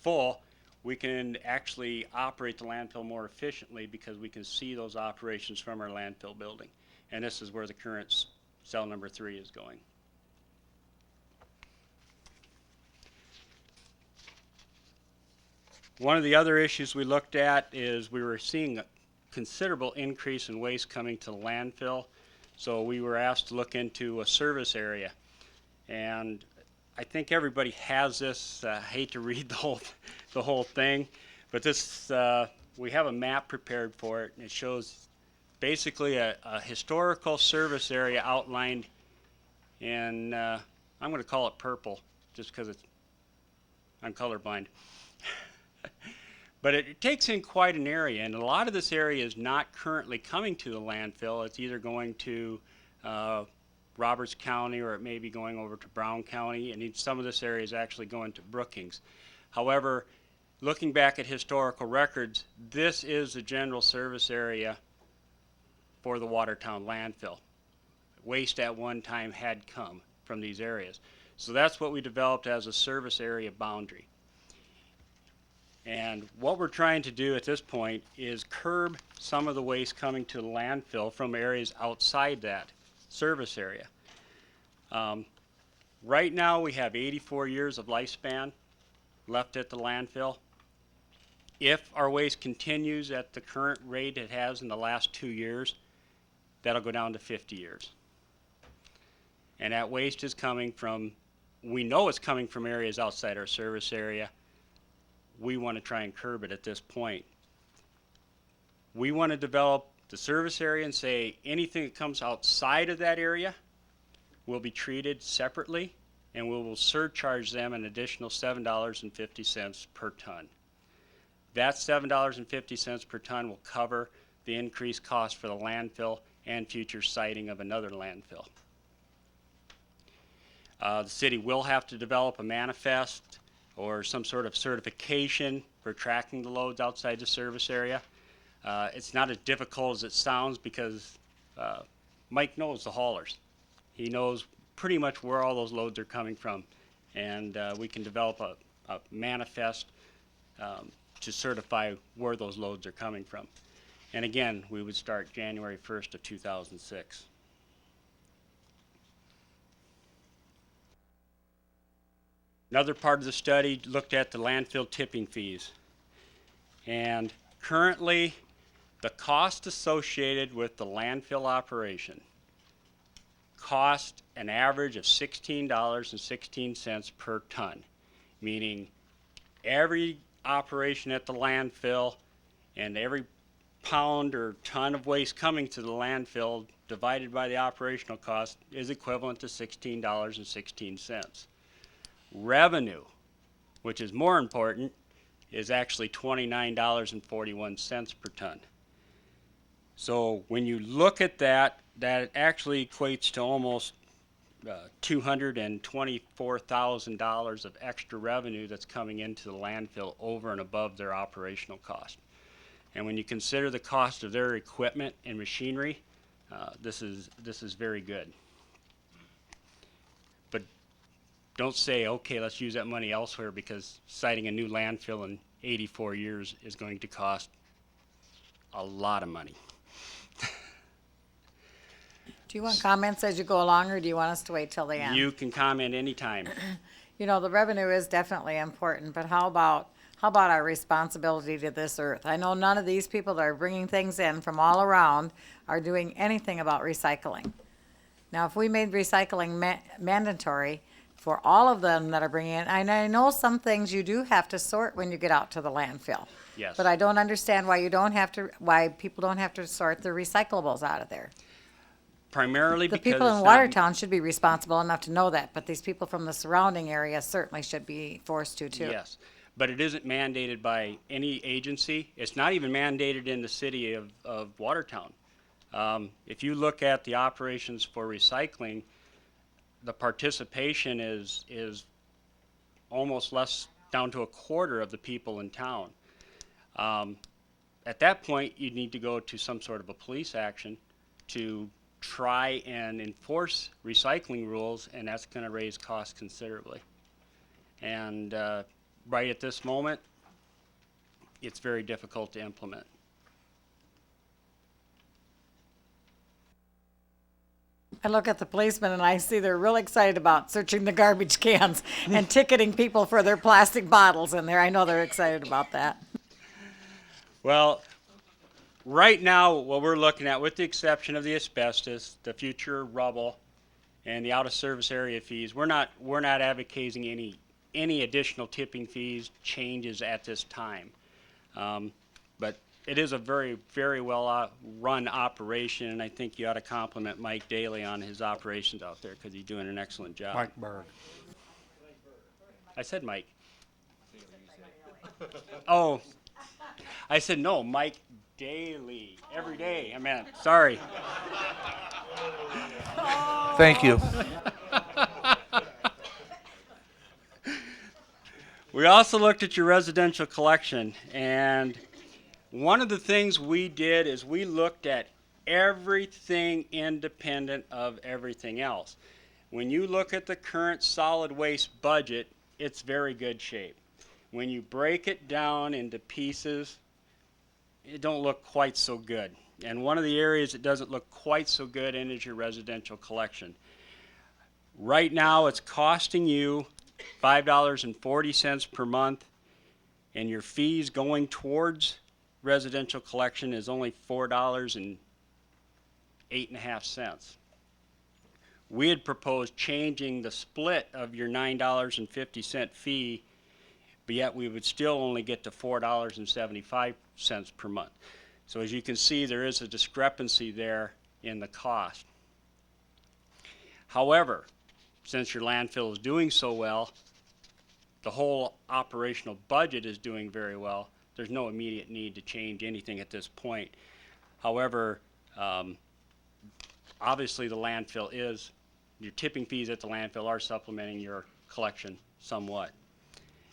full, we can actually operate the landfill more efficiently because we can see those operations from our landfill building. And this is where the current cell number 3 is going. One of the other issues we looked at is we were seeing a considerable increase in waste coming to the landfill. So we were asked to look into a service area. And I think everybody has this. I hate to read the whole thing, but this we have a map prepared for it, and it shows basically a historical service area outlined in I'm going to call it purple just because I'm colorblind. But it takes in quite an area, and a lot of this area is not currently coming to the landfill. It's either going to Roberts County, or it may be going over to Brown County, and some of this area is actually going to Brookings. However, looking back at historical records, this is the general service area for the Watertown landfill. Waste at one time had come from these areas. So that's what we developed as a service area boundary. And what we're trying to do at this point is curb some of the waste coming to the landfill from areas outside that service area. Right now we have 84 years of lifespan left at the landfill. If our waste continues at the current rate it has in the last 2 years, that'll go down to 50 years. And that waste is coming from, we know it's coming from areas outside our service area. we want to try and curb it at this point. We want to develop the service area and say anything that comes outside of that area will be treated separately, and we will surcharge them an additional $7.50 per ton. That $7.50 per ton will cover the increased cost for the landfill and future siting of another landfill. The city will have to develop a manifest or some sort of certification for tracking the loads outside the service area. It's not as difficult as it sounds because Mike knows the haulers. He knows pretty much where all those loads are coming from, and we can develop a manifest to certify where those loads are coming from. And again, we would start January 1st of 2006. Another part of the study looked at the landfill tipping fees. And currently, the cost associated with the landfill operation cost an average of $16.16 per ton, meaning every operation at the landfill and every pound or ton of waste coming to the landfill divided by the operational cost is equivalent to $16.16. Revenue, which is more important, is actually $29.41 per ton. So when you look at that, that actually equates to almost $224,000 of extra revenue that's coming into the landfill over and above their operational cost. And when you consider the cost of their equipment and machinery, this is very good. But don't say, okay, let's use that money elsewhere, because siting a new landfill in 84 years is going to cost a lot of money. Do you want comments as you go along, or do you want us to wait till the end? You can comment anytime. You know, the revenue is definitely important, but how about our responsibility to this earth? I know none of these people that are bringing things in from all around are doing anything about recycling. Now, if we made recycling mandatory for all of them that are bringing in, and I know some things you do have to sort when you get out to the landfill. Yes. But I don't understand why why people don't have to sort the recyclables out of there. Primarily The because people it's in not- Watertown should be responsible enough to know that, but these people from the surrounding area certainly should be forced to too. Yes, but it isn't mandated by any agency. It's not even mandated in the city of Watertown. If you look at the operations for recycling, the participation is almost less, down to a quarter of the people in town. At that point, you need to go to some sort of a police action to try and enforce recycling rules, and that's going to raise costs considerably. And right at this moment, it's very difficult to implement. I look at the policemen and I see they're real excited about searching the garbage cans and ticketing people for their plastic bottles in there. I know they're excited about that. Well, right now, what we're looking at, with the exception of the asbestos, the future rubble, and the out-of-service area fees, we're not advocating any additional tipping fees changes at this time. But it is a very, very well run operation, and I think you ought to compliment Mike Daly on his operations out there, because he's doing an excellent job. Mike Berg. I said Mike. Oh, I said no, Mike Daly. Every day, I meant, sorry. Thank you. We also looked at your residential collection, and one of the things we did is we looked at everything independent of everything else. When you look at the current solid waste budget, it's very good shape. When you break it down into pieces, it don't look quite so good. And one of the areas it doesn't look quite so good in is your residential collection. Right now, it's costing you $5.40 per month, and your fees going towards residential collection is only $4.08. We had proposed changing the split of your $9.50 fee but yet we would still only get to $4.75 per month. So as you can see, there is a discrepancy there in the cost. However, since your landfill is doing so well, the whole operational budget is doing very well, there's no immediate need to change anything at this point. However, obviously the landfill is, your tipping fees at the landfill are supplementing your collection somewhat.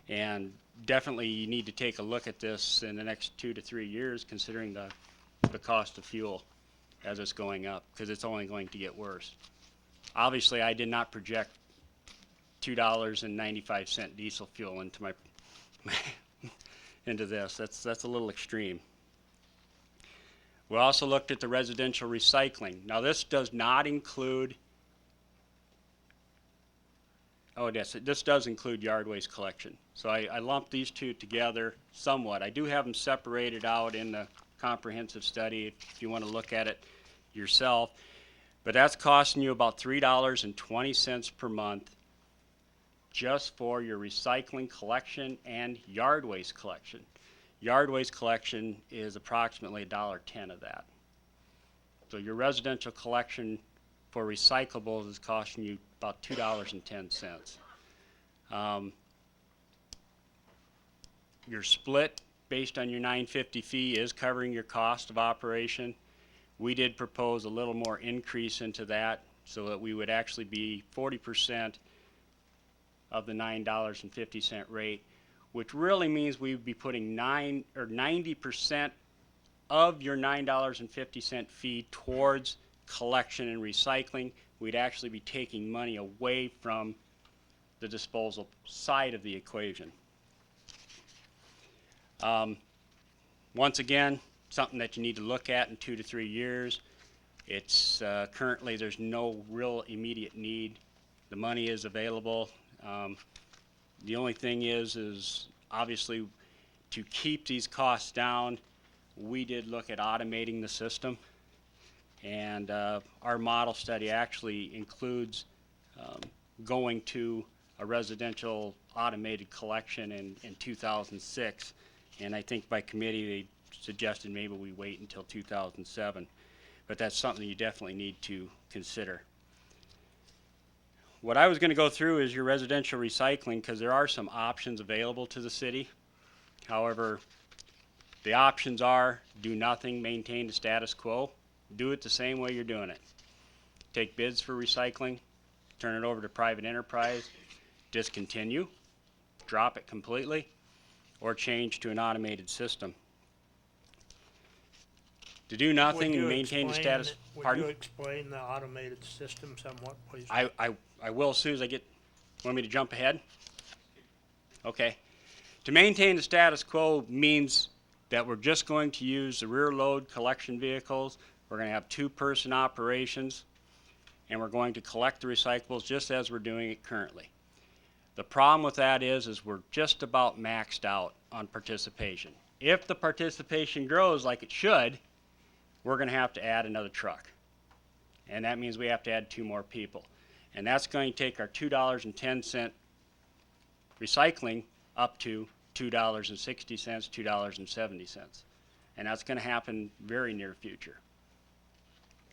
And definitely you need to take a look at this in the next 2 to 3 years, considering the cost of fuel as it's going up, because it's only going to get worse. Obviously, I did not project $2.95 diesel fuel into my into this. That's a little extreme. We also looked at the residential recycling. Now this does not include, oh yes, this does include yard waste collection. So I lumped these two together somewhat. I do have them separated out in the comprehensive study if you want to look at it yourself. But that's costing you about $3.20 per month just for your recycling collection and yard waste collection. Yard waste collection is approximately $1.10 of that. So your residential collection for recyclables is costing you about $2.10. Your split based on your $9.50 fee is covering your cost of operation. We did propose a little more increase into that so that we would actually be 40% of the $9.50 rate, which really means we would be putting 90% of your $9.50 fee towards collection and recycling. We'd actually be taking money away from the disposal side of the equation. Once again, something that you need to look at in 2 to 3 years. It's currently there's no real immediate need. The money is available. The only thing is obviously to keep these costs down, we did look at automating the system, and our model study actually includes going to a residential automated collection in 2006, and I think by committee they suggested maybe we wait until 2007, but that's something you definitely need to consider. What I was going to go through is your residential recycling, because there are some options available to the city. However, the options are do nothing, maintain the status quo, do it the same way you're doing it. Take bids for recycling, turn it over to private enterprise, discontinue, drop it completely, or change to an automated system. To do nothing and maintain the status. Would you explain the automated system somewhat, please? I will as soon as I get, want me to jump ahead? Okay. To maintain the status quo means that we're just going to use the rear load collection vehicles. We're going to have 2-person operations, and we're going to collect the recyclables just as we're doing it currently. The problem with that is we're just about maxed out on participation. If the participation grows like it should, we're going to have to add another truck. And that means we have to add 2 more people. And that's going to take our $2.10 recycling up to $2.60, $2.70. And that's going to happen very near future.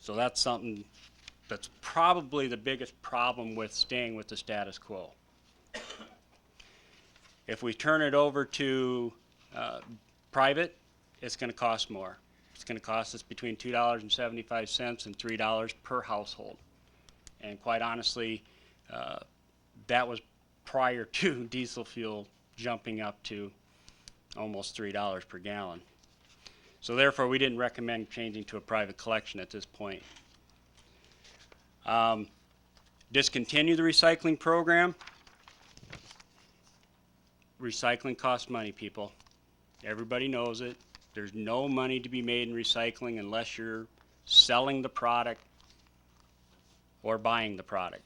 So that's something that's probably the biggest problem with staying with the status quo. If we turn it over to private, it's going to cost more. It's going to cost us between $2.75 and $3 per household. And quite honestly, that was prior to diesel fuel jumping up to almost $3 per gallon. So therefore, we didn't recommend changing to a private collection at this point. Discontinue the recycling program. Recycling costs money, people. Everybody knows it. There's no money to be made in recycling unless you're selling the product or buying the product.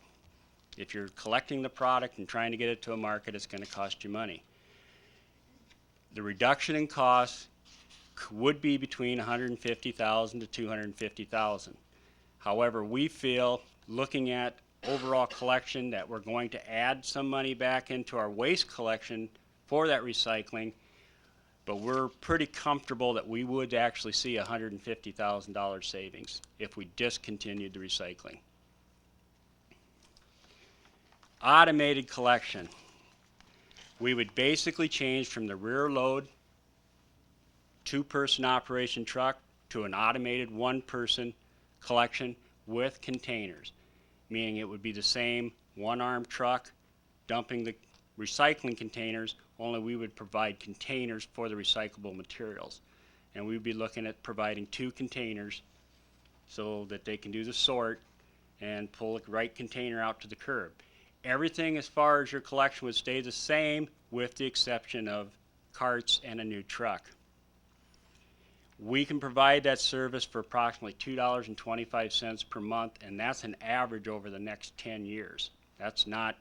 If you're collecting the product and trying to get it to a market, it's going to cost you money. The reduction in costs would be between $150,000 to $250,000. However, we feel, looking at overall collection, that we're going to add some money back into our waste collection for that recycling, but we're pretty comfortable that we would actually see $150,000 savings if we discontinued the recycling. Automated collection. We would basically change from the rear load, two-person operation truck to an automated one-person collection with containers, meaning it would be the same one-armed truck dumping the recycling containers, only we would provide containers for the recyclable materials. And we'd be looking at providing 2 containers so that they can do the sort and pull the right container out to the curb. Everything as far as your collection would stay the same with the exception of carts and a new truck. We can provide that service for approximately $2.25 per month, and that's an average over the next 10 years. That's not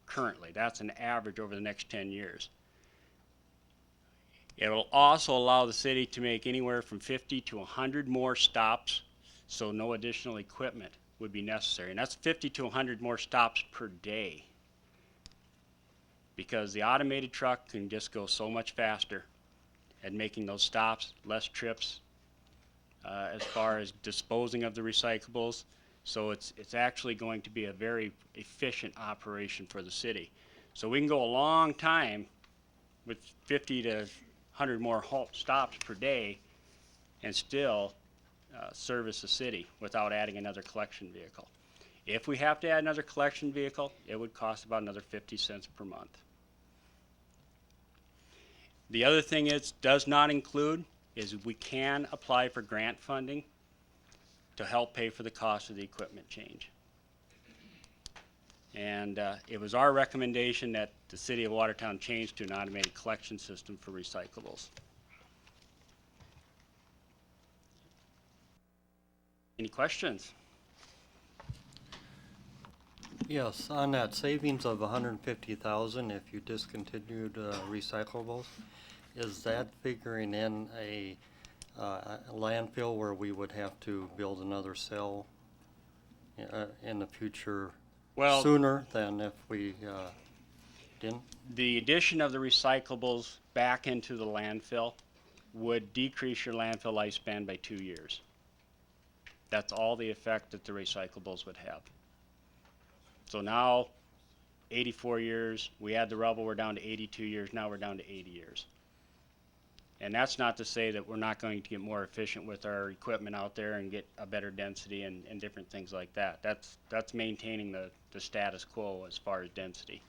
currently, that's an average over the next 10 years. It will also allow the city to make anywhere from 50 to 100 more stops, so no additional equipment would be necessary. And that's 50 to 100 more stops per day, because the automated truck can just go so much faster at making those stops, less trips as far as disposing of the recyclables. So it's actually going to be a very efficient operation for the city. So we can go a long time with 50 to 100 more stops per day and still service the city without adding another collection vehicle. If we have to add another collection vehicle, it would cost about another 50 cents per month. The other thing it does not include is we can apply for grant funding to help pay for the cost of the equipment change. And it was our recommendation that the City of Watertown change to an automated collection system for recyclables. Any questions? Yes, on that savings of 150,000 if you discontinued recyclables, is that figuring in a landfill where we would have to build another cell in the future sooner than if we didn't? The addition of the recyclables back into the landfill would decrease your landfill lifespan by 2 years. That's all the effect that the recyclables would have. So now, 84 years, we had the rubble, we're down to 82 years, now we're down to 80 years. And that's not to say that we're not going to get more efficient with our equipment out there and get a better density and different things like that. That's maintaining the status quo as far as density.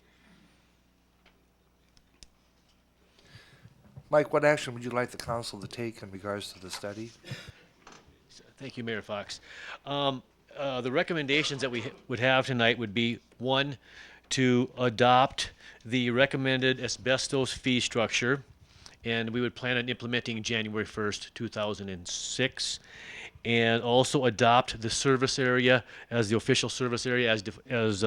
Mike, what action would you like the council to take in regards to the study? Thank you, Mayor Fox. The recommendations that we would have tonight would be, 1, to adopt the recommended asbestos fee structure, and we would plan on implementing January 1st, 2006, and also adopt the service area as the official service area as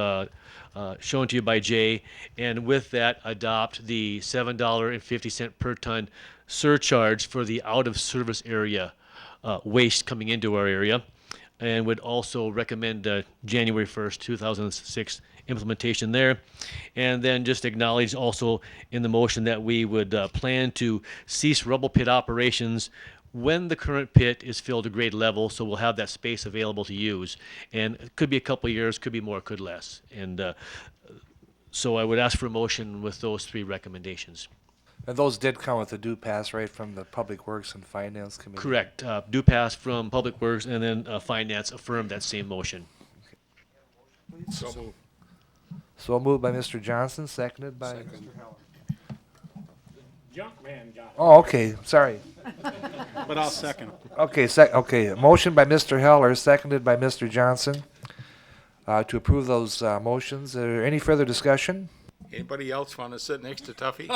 shown to you by Jay, and with that adopt the $7.50 per ton surcharge for the out of service area waste coming into our area, and would also recommend January 1st, 2006 implementation there. And then just acknowledge also in the motion that we would plan to cease rubble pit operations when the current pit is filled to grade level, so we'll have that space available to use. And it could be a couple of years, could be more, could less. And so I would ask for a motion with those 3 recommendations. And those did come with a due pass, right, from the Public Works and Finance Committee? Correct. Due pass from Public Works, and then Finance affirmed that same motion. So moved. So moved by Mr. Johnson, seconded by? Junk man got it. Oh, okay, sorry. But I'll second. Okay, okay, motion by Mr. Heller, seconded by Mr. Johnson, to approve those motions. Is there any further discussion? Anybody else want to sit next to Tuffy?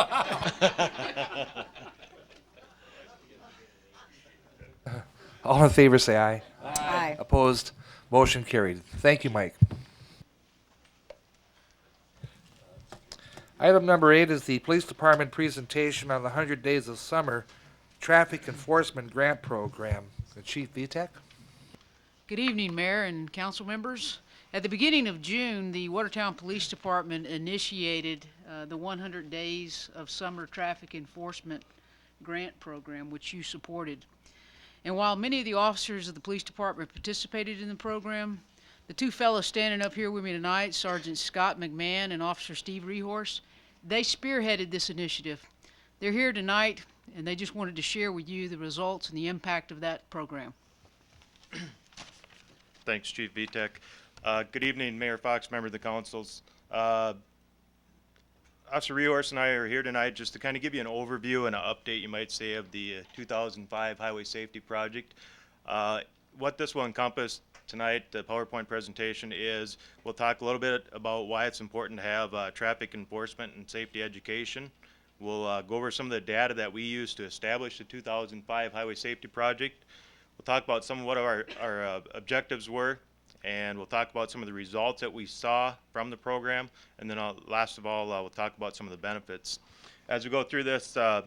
All in favor, say aye. Aye. Opposed? Motion carried. Thank you, Mike. Item number 8 is the Police Department presentation on the 100 Days of Summer Traffic Enforcement Grant Program. Chief Vitek? Good evening, Mayor and council members. At the beginning of June, the Watertown Police Department initiated the 100 Days of Summer Traffic Enforcement Grant Program, which you supported. And while many of the officers of the police department participated in the program, the two fellows standing up here with me tonight, Sergeant Scott McMahon and Officer Steve Rehorse, they spearheaded this initiative. They're here tonight, and they just wanted to share with you the results and the impact of that program. Thanks, Chief Vitek. Good evening, Mayor Fox, member of the councils. Officer Rehorse and I are here tonight just to kind of give you an overview and an update, you might say, of the 2005 Highway Safety Project. What this will encompass tonight, the PowerPoint presentation, is we'll talk a little bit about why it's important to have traffic enforcement and safety education. We'll go over some of the data that we used to establish the 2005 Highway Safety Project. We'll talk about some of what our objectives were, and we'll talk about some of the results that we saw from the program, and then last of all, we'll talk about some of the benefits. As we go through this, I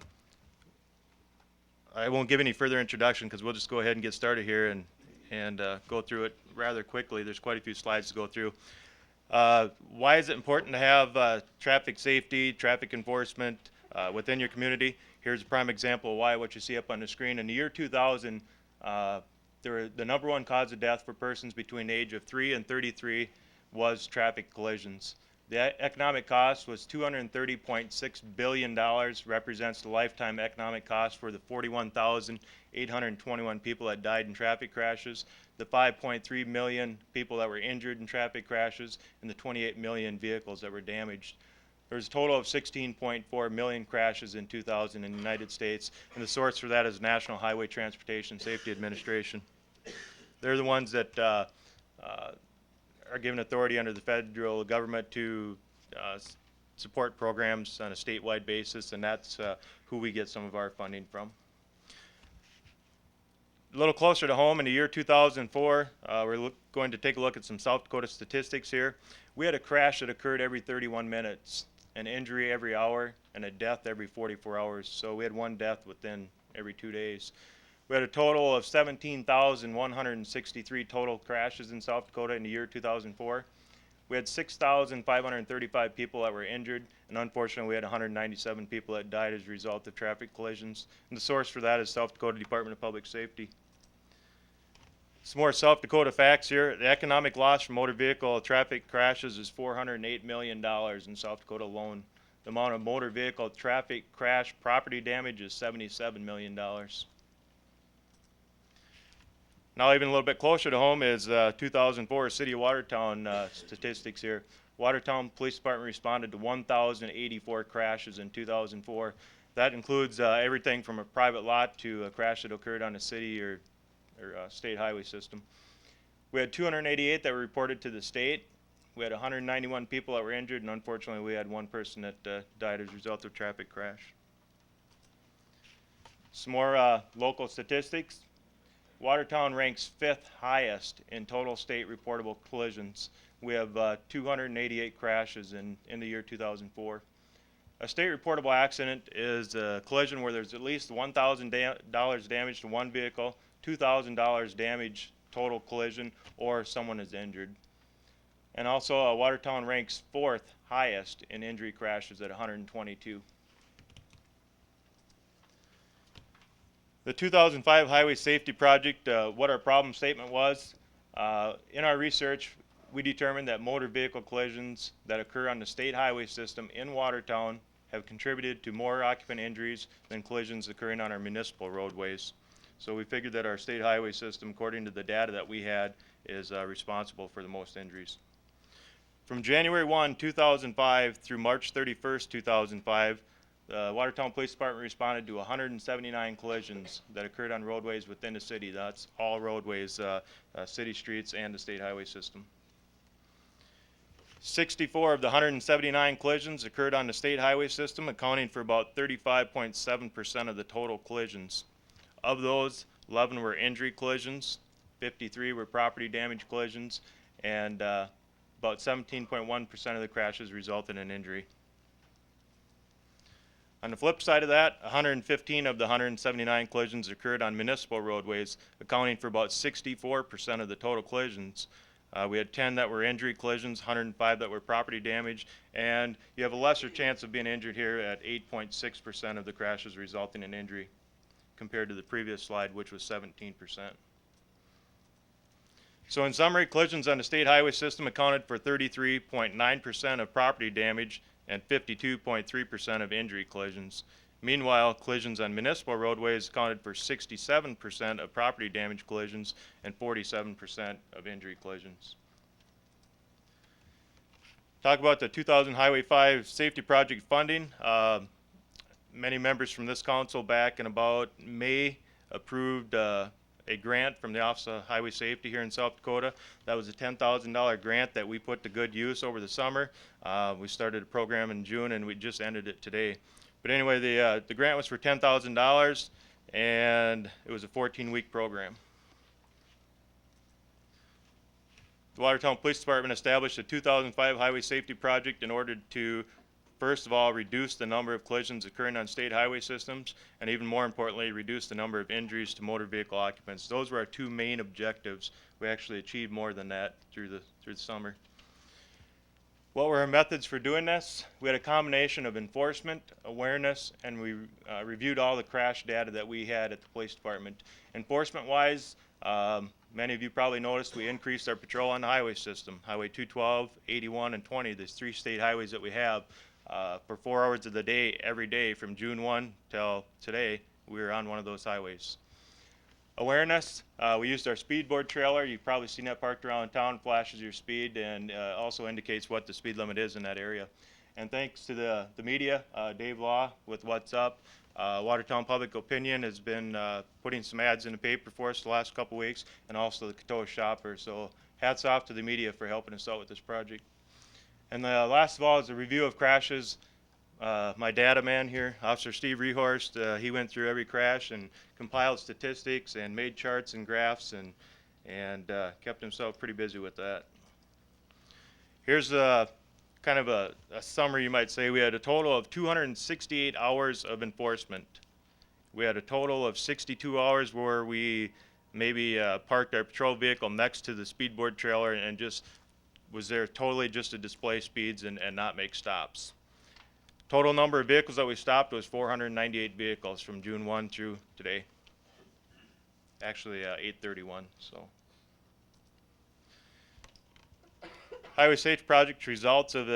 won't give any further introduction because we'll just go ahead and get started here and go through it rather quickly. There's quite a few slides to go through. Why is it important to have traffic safety, traffic enforcement within your community? Here's a prime example of why, what you see up on the screen. In the year 2000, the number one cause of death for persons between the age of 3 and 33 was traffic collisions. The economic cost was $230.6 billion, represents the lifetime economic cost for the 41,821 people that died in traffic crashes, the 5.3 million people that were injured in traffic crashes, and the 28 million vehicles that were damaged. There's a total of 16.4 million crashes in 2000 in the United States, and the source for that is National Highway Transportation Safety Administration. They're the ones that are given authority under the federal government to support programs on a statewide basis, and that's who we get some of our funding from. A little closer to home, in the year 2004, we're going to take a look at some South Dakota statistics here. We had a crash that occurred every 31 minutes, an injury every hour, and a death every 44 hours. So we had one death within every 2 days. We had a total of 17,163 total crashes in South Dakota in the year 2004. We had 6,535 people that were injured, and unfortunately we had 197 people that died as a result of traffic collisions. And the source for that is South Dakota Department of Public Safety. Some more South Dakota facts here. The economic loss from motor vehicle traffic crashes is $408 million in South Dakota alone. The amount of motor vehicle traffic crash property damage is $77 million. Now even a little bit closer to home is 2004 City of Watertown statistics here. Watertown Police Department responded to 1,084 crashes in 2004. That includes everything from a private lot to a crash that occurred on a city or state highway system. We had 288 that were reported to the state. We had 191 people that were injured, and unfortunately we had one person that died as a result of a traffic crash. Some more local statistics. Watertown ranks 5th highest in total state reportable collisions. We have 288 crashes in the year 2004. A state reportable accident is a collision where there's at least $1,000 damage to one vehicle, $2,000 damage total collision, or someone is injured. And also Watertown ranks 4th highest in injury crashes at 122. The 2005 Highway Safety Project, what our problem statement was, in our research we determined that motor vehicle collisions that occur on the state highway system in Watertown have contributed to more occupant injuries than collisions occurring on our municipal roadways. So we figured that our state highway system, according to the data that we had, is responsible for the most injuries. From January 1, 2005 through March 31st, 2005, the Watertown Police Department responded to 179 collisions that occurred on roadways within the city. That's all roadways, city streets, and the state highway system. 64 of the 179 collisions occurred on the state highway system, accounting for about 35.7% of the total collisions. Of those, 11 were injury collisions, 53 were property damage collisions, and about 17.1% of the crashes resulted in injury. On the flip side of that, 115 of the 179 collisions occurred on municipal roadways, accounting for about 64% of the total collisions. We had 10 that were injury collisions, 105 that were property damage, and you have a lesser chance of being injured here at 8.6% of the crashes resulting in injury compared to the previous slide, which was 17%. So in summary, collisions on the state highway system accounted for 33.9% of property damage and 52.3% of injury collisions. Meanwhile, collisions on municipal roadways accounted for 67% of property damage collisions and 47% of injury collisions. Talk about the 2000 Highway 5 Safety Project funding. Many members from this council back in about May approved a grant from the Office of Highway Safety here in South Dakota. That was a $10,000 grant that we put to good use over the summer. We started a program in June and we just ended it today. But anyway, the grant was for $10,000 and it was a 14-week program. The Watertown Police Department established a 2005 highway safety project in order to, first of all, reduce the number of collisions occurring on state highway systems, and even more importantly, reduce the number of injuries to motor vehicle occupants. Those were our two main objectives. We actually achieved more than that through the summer. What were our methods for doing this? We had a combination of enforcement, awareness, and we reviewed all the crash data that we had at the police department. Enforcement-wise, many of you probably noticed we increased our patrol on the highway system. Highway 212, 81, and 20, there's 3 state highways that we have. For 4 hours of the day, every day, from June 1 till today, we were on one of those highways. Awareness, we used our speed board trailer. You've probably seen that parked around town, flashes your speed, and also indicates what the speed limit is in that area. And thanks to the media, Dave Law with What's Up, Watertown Public Opinion has been putting some ads in the paper for us the last couple weeks, and also the Coteau Shopper. So hats off to the media for helping us out with this project. And last of all is a review of crashes. My data man here, Officer Steve Rehorst, he went through every crash and compiled statistics and made charts and graphs and kept himself pretty busy with that. Here's kind of a summary, you might say. We had a total of 268 hours of enforcement. We had a total of 62 hours where we maybe parked our patrol vehicle next to the speed board trailer and just was there totally just to display speeds and not make stops. Total number of vehicles that we stopped was 498 vehicles from June 1 through today. Actually, 8/31, so. Highway Safety Project results of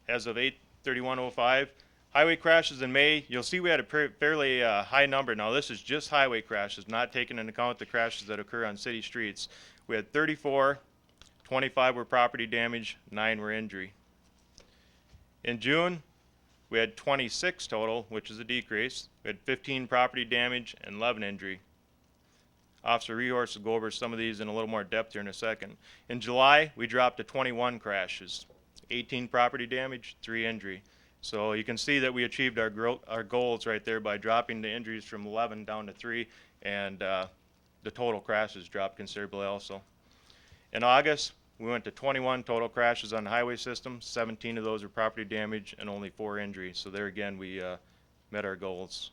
as of 8/31/05. Highway crashes in May, you'll see we had a fairly high number. Now this is just highway crashes, not taking into account the crashes that occur on city streets. We had 34, 25 were property damage, 9 were injury. In June, we had 26 total, which is a decrease. We had 15 property damage and 11 injury. Officer Rehorst will go over some of these in a little more depth here in a second. In July, we dropped to 21 crashes, 18 property damage, 3 injury. So you can see that we achieved our goals right there by dropping the injuries from 11 down to 3, and the total crashes dropped considerably also. In August, we went to 21 total crashes on the highway system. 17 of those were property damage and only 4 injuries. So there again, we met our goals.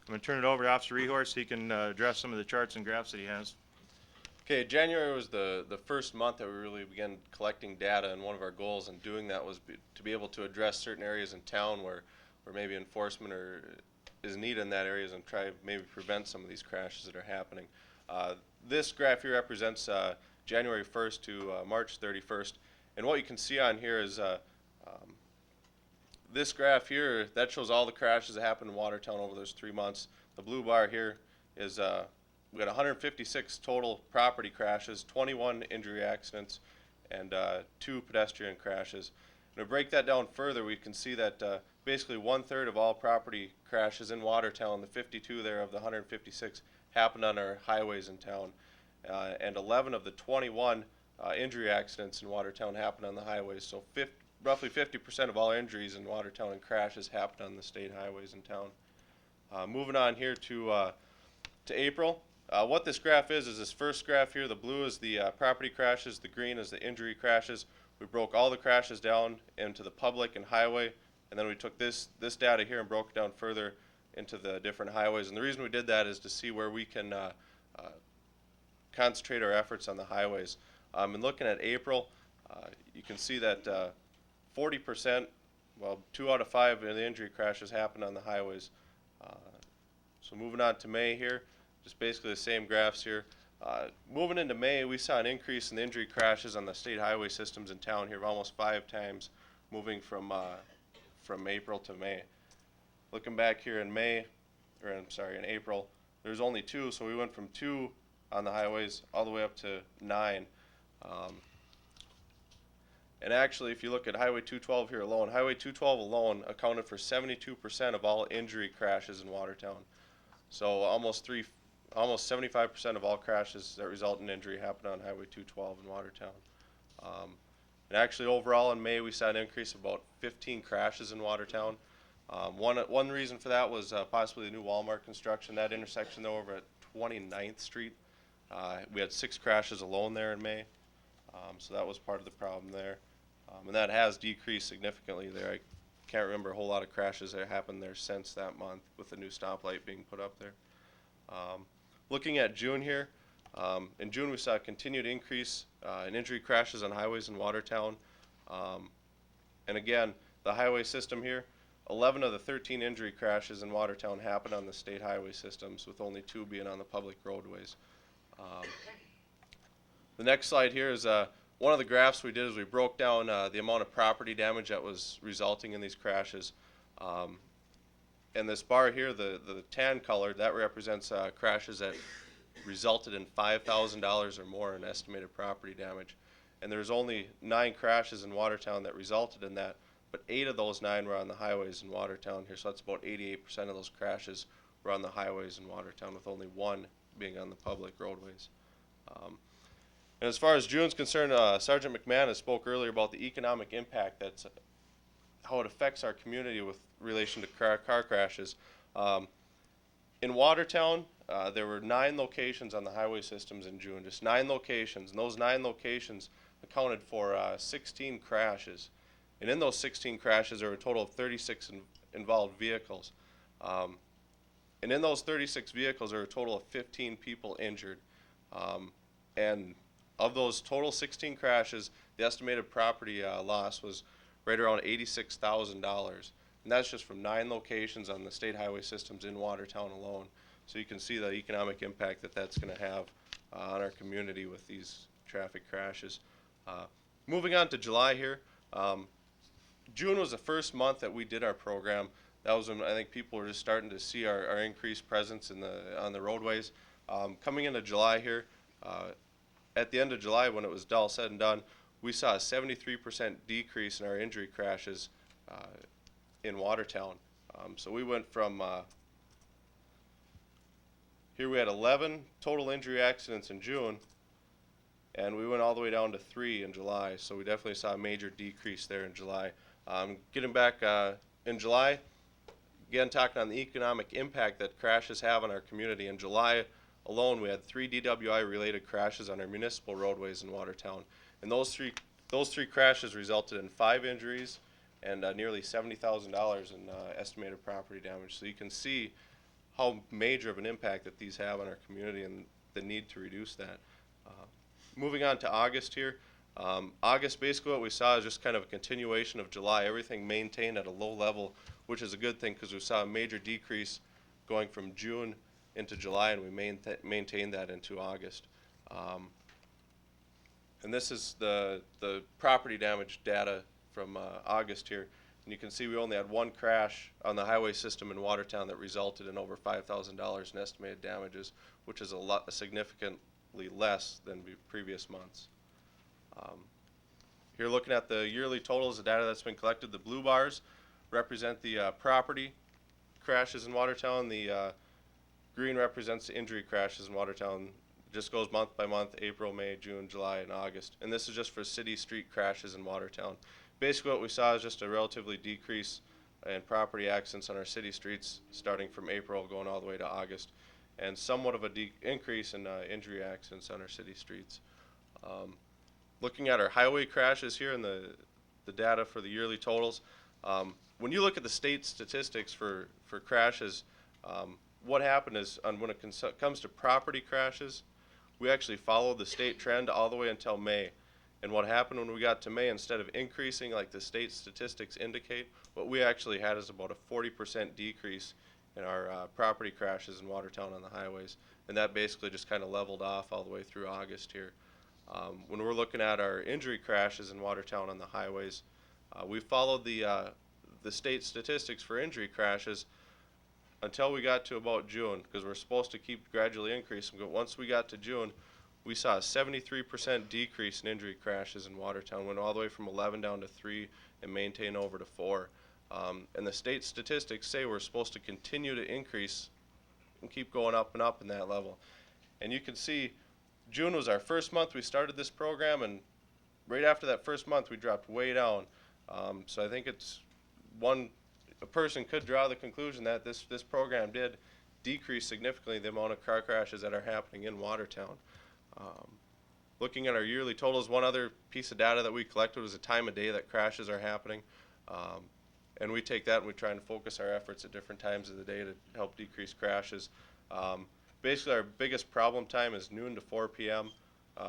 I'm going to turn it over to Officer Rehorst so he can address some of the charts and graphs that he has. Okay, January was the first month that we really began collecting data, and one of our goals in doing that was to be able to address certain areas in town where maybe enforcement is needed in that areas and try maybe prevent some of these crashes that are happening. This graph here represents January 1st to March 31st, and what you can see on here is this graph here, that shows all the crashes that happened in Watertown over those 3 months. The blue bar here is we got 156 total property crashes, 21 injury accidents, and 2 pedestrian crashes. And to break that down further, we can see that basically 1/3 of all property crashes in Watertown, the 52 there of the 156, happened on our highways in town. And 11 of the 21 injury accidents in Watertown happened on the highways. So roughly 50% of all injuries in Watertown and crashes happened on the state highways in town. Moving on here to April. What this graph is this first graph here. The blue is the property crashes, the green is the injury crashes. We broke all the crashes down into the public and highway, and then we took this data here and broke it down further into the different highways. And the reason we did that is to see where we can concentrate our efforts on the highways. And looking at April, you can see that 40%, well, 2 out of 5 of the injury crashes happened on the highways. So moving on to May here, just basically the same graphs here. Moving into May, we saw an increase in the injury crashes on the state highway systems in town here of almost 5 times, moving from April to May. Looking back here in May, or I'm sorry, in April, there's only 2, so we went from 2 on the highways all the way up to 9. And actually, if you look at Highway 212 here alone, Highway 212 alone accounted for 72% of all injury crashes in Watertown. So almost 75% of all crashes that result in injury happen on Highway 212 in Watertown. And actually, overall in May, we saw an increase of about 15 crashes in Watertown. One reason for that was possibly the new Walmart construction. That intersection though over at 29th Street, we had 6 crashes alone there in May. So that was part of the problem there. And that has decreased significantly there. I can't remember a whole lot of crashes that happened there since that month with the new stoplight being put up there. Looking at June here, in June we saw a continued increase in injury crashes on highways in Watertown. And again, the highway system here, 11 of the 13 injury crashes in Watertown happened on the state highway systems, with only 2 being on the public roadways. The next slide here is one of the graphs we did is we broke down the amount of property damage that was resulting in these crashes. And this bar here, the tan color, that represents crashes that resulted in $5,000 or more in estimated property damage. And there's only 9 crashes in Watertown that resulted in that, but 8 of those 9 were on the highways in Watertown here, so that's about 88% of those crashes were on the highways in Watertown, with only 1 being on the public roadways. And as far as June's concerned, Sergeant McManus spoke earlier about the economic impact, that's how it affects our community with relation to car crashes. In Watertown, there were 9 locations on the highway systems in June, just 9 locations, and those 9 locations accounted for 16 crashes. And in those 16 crashes, there were a total of 36 involved vehicles. And in those 36 vehicles, there were a total of 15 people injured. And of those total 16 crashes, the estimated property loss was right around $86,000. And that's just from 9 locations on the state highway systems in Watertown alone. So you can see the economic impact that that's going to have on our community with these traffic crashes. Moving on to July here. June was the first month that we did our program. That was when I think people were just starting to see our increased presence on the roadways. Coming into July here, at the end of July, when it was all said and done, we saw a 73% decrease in our injury crashes in Watertown. So we went from, here we had 11 total injury accidents in June, and we went all the way down to 3 in July. So we definitely saw a major decrease there in July. Getting back in July, again talking on the economic impact that crashes have on our community. In July alone, we had 3 DWI related crashes on our municipal roadways in Watertown. And those three crashes resulted in 5 injuries and nearly $70,000 in estimated property damage. So you can see how major of an impact that these have on our community and the need to reduce that. Moving on to August here. August, basically what we saw is just kind of a continuation of July. Everything maintained at a low level, which is a good thing because we saw a major decrease going from June into July, and we maintained that into August. And this is the property damage data from August here. And you can see we only had 1 crash on the highway system in Watertown that resulted in over $5,000 in estimated damages, which is significantly less than previous months. Here looking at the yearly totals, the data that's been collected, the blue bars represent the property crashes in Watertown. The green represents the injury crashes in Watertown. It just goes month by month, April, May, June, July, and August. And this is just for city street crashes in Watertown. Basically what we saw is just a relatively decrease in property accidents on our city streets starting from April going all the way to August, and somewhat of a increase in injury accidents on our city streets. Looking at our highway crashes here and the data for the yearly totals, when you look at the state statistics for crashes, what happened is when it comes to property crashes, we actually followed the state trend all the way until May. And what happened when we got to May, instead of increasing like the state statistics indicate, what we actually had is about a 40% decrease in our property crashes in Watertown on the highways. And that basically just kind of leveled off all the way through August here. When we're looking at our injury crashes in Watertown on the highways, we followed the state statistics for injury crashes until we got to about June, because we're supposed to keep gradually increasing. But once we got to June, we saw a 73% decrease in injury crashes in Watertown, went all the way from 11 down to 3 and maintained over to 4. And the state statistics say we're supposed to continue to increase and keep going up and up in that level. And you can see June was our first month we started this program, and right after that first month we dropped way down. So I think it's a person could draw the conclusion that this program did decrease significantly the amount of car crashes that are happening in Watertown. Looking at our yearly totals, one other piece of data that we collected was the time of day that crashes are happening. And we take that and we try and focus our efforts at different times of the day to help decrease crashes. Basically, our biggest problem time is noon to 4 p.m.,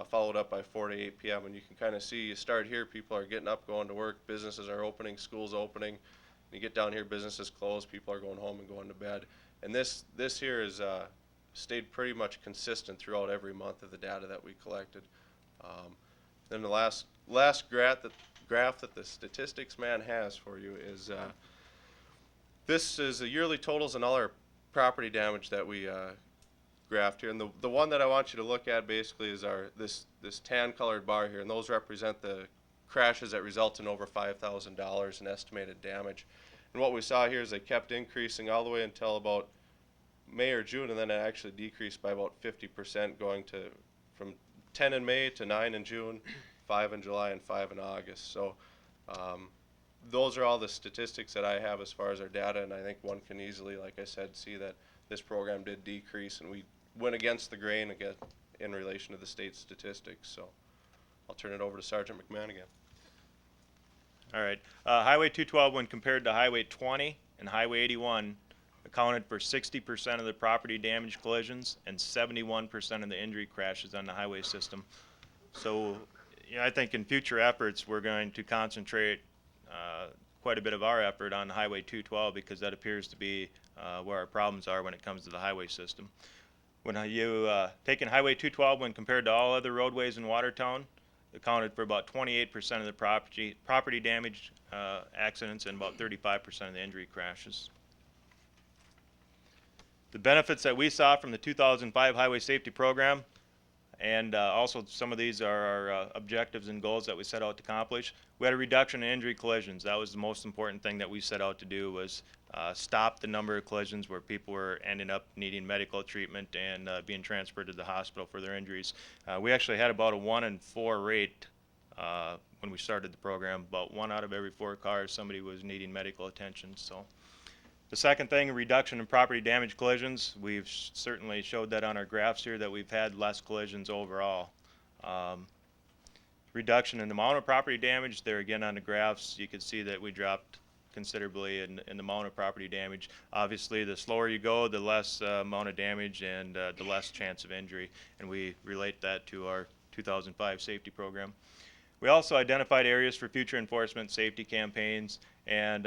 followed up by 4 to 8 p.m. And you can kind of see, you start here, people are getting up, going to work, businesses are opening, schools opening. You get down here, businesses closed, people are going home and going to bed. And this here is stayed pretty much consistent throughout every month of the data that we collected. Then the last graph that the statistics man has for you is this is the yearly totals and all our property damage that we graphed here. And the one that I want you to look at basically is this tan colored bar here, and those represent the crashes that result in over $5,000 in estimated damage. And what we saw here is they kept increasing all the way until about May or June, and then it actually decreased by about 50%, going from 10 in May to 9 in June, 5 in July, and 5 in August. So those are all the statistics that I have as far as our data, and I think one can easily, like I said, see that this program did decrease, and we went against the grain again in relation to the state statistics. So I'll turn it over to Sergeant McMahon again. All right. Highway 212, when compared to Highway 20 and Highway 81, accounted for 60% of the property damage collisions and 71% of the injury crashes on the highway system. So, I think in future efforts we're going to concentrate quite a bit of our effort on Highway 212, because that appears to be where our problems are when it comes to the highway system. When you taking Highway 212 when compared to all other roadways in Watertown, accounted for about 28% of the property damage accidents and about 35% of the injury crashes. The benefits that we saw from the 2005 Highway Safety Program, and also some of these are our objectives and goals that we set out to accomplish. We had a reduction in injury collisions. That was the most important thing that we set out to do, was stop the number of collisions where people were ending up needing medical treatment and being transferred to the hospital for their injuries. We actually had about a 1 in 4 rate when we started the program. About 1 out of every 4 cars, somebody was needing medical attention. So. The second thing, a reduction in property damage collisions. We've certainly showed that on our graphs here, that we've had less collisions overall. Reduction in the amount of property damage, there again on the graphs, you can see that we dropped considerably in the amount of property damage. Obviously, the slower you go, the less amount of damage and the less chance of injury, and we relate that to our 2005 safety program. We also identified areas for future enforcement safety campaigns, and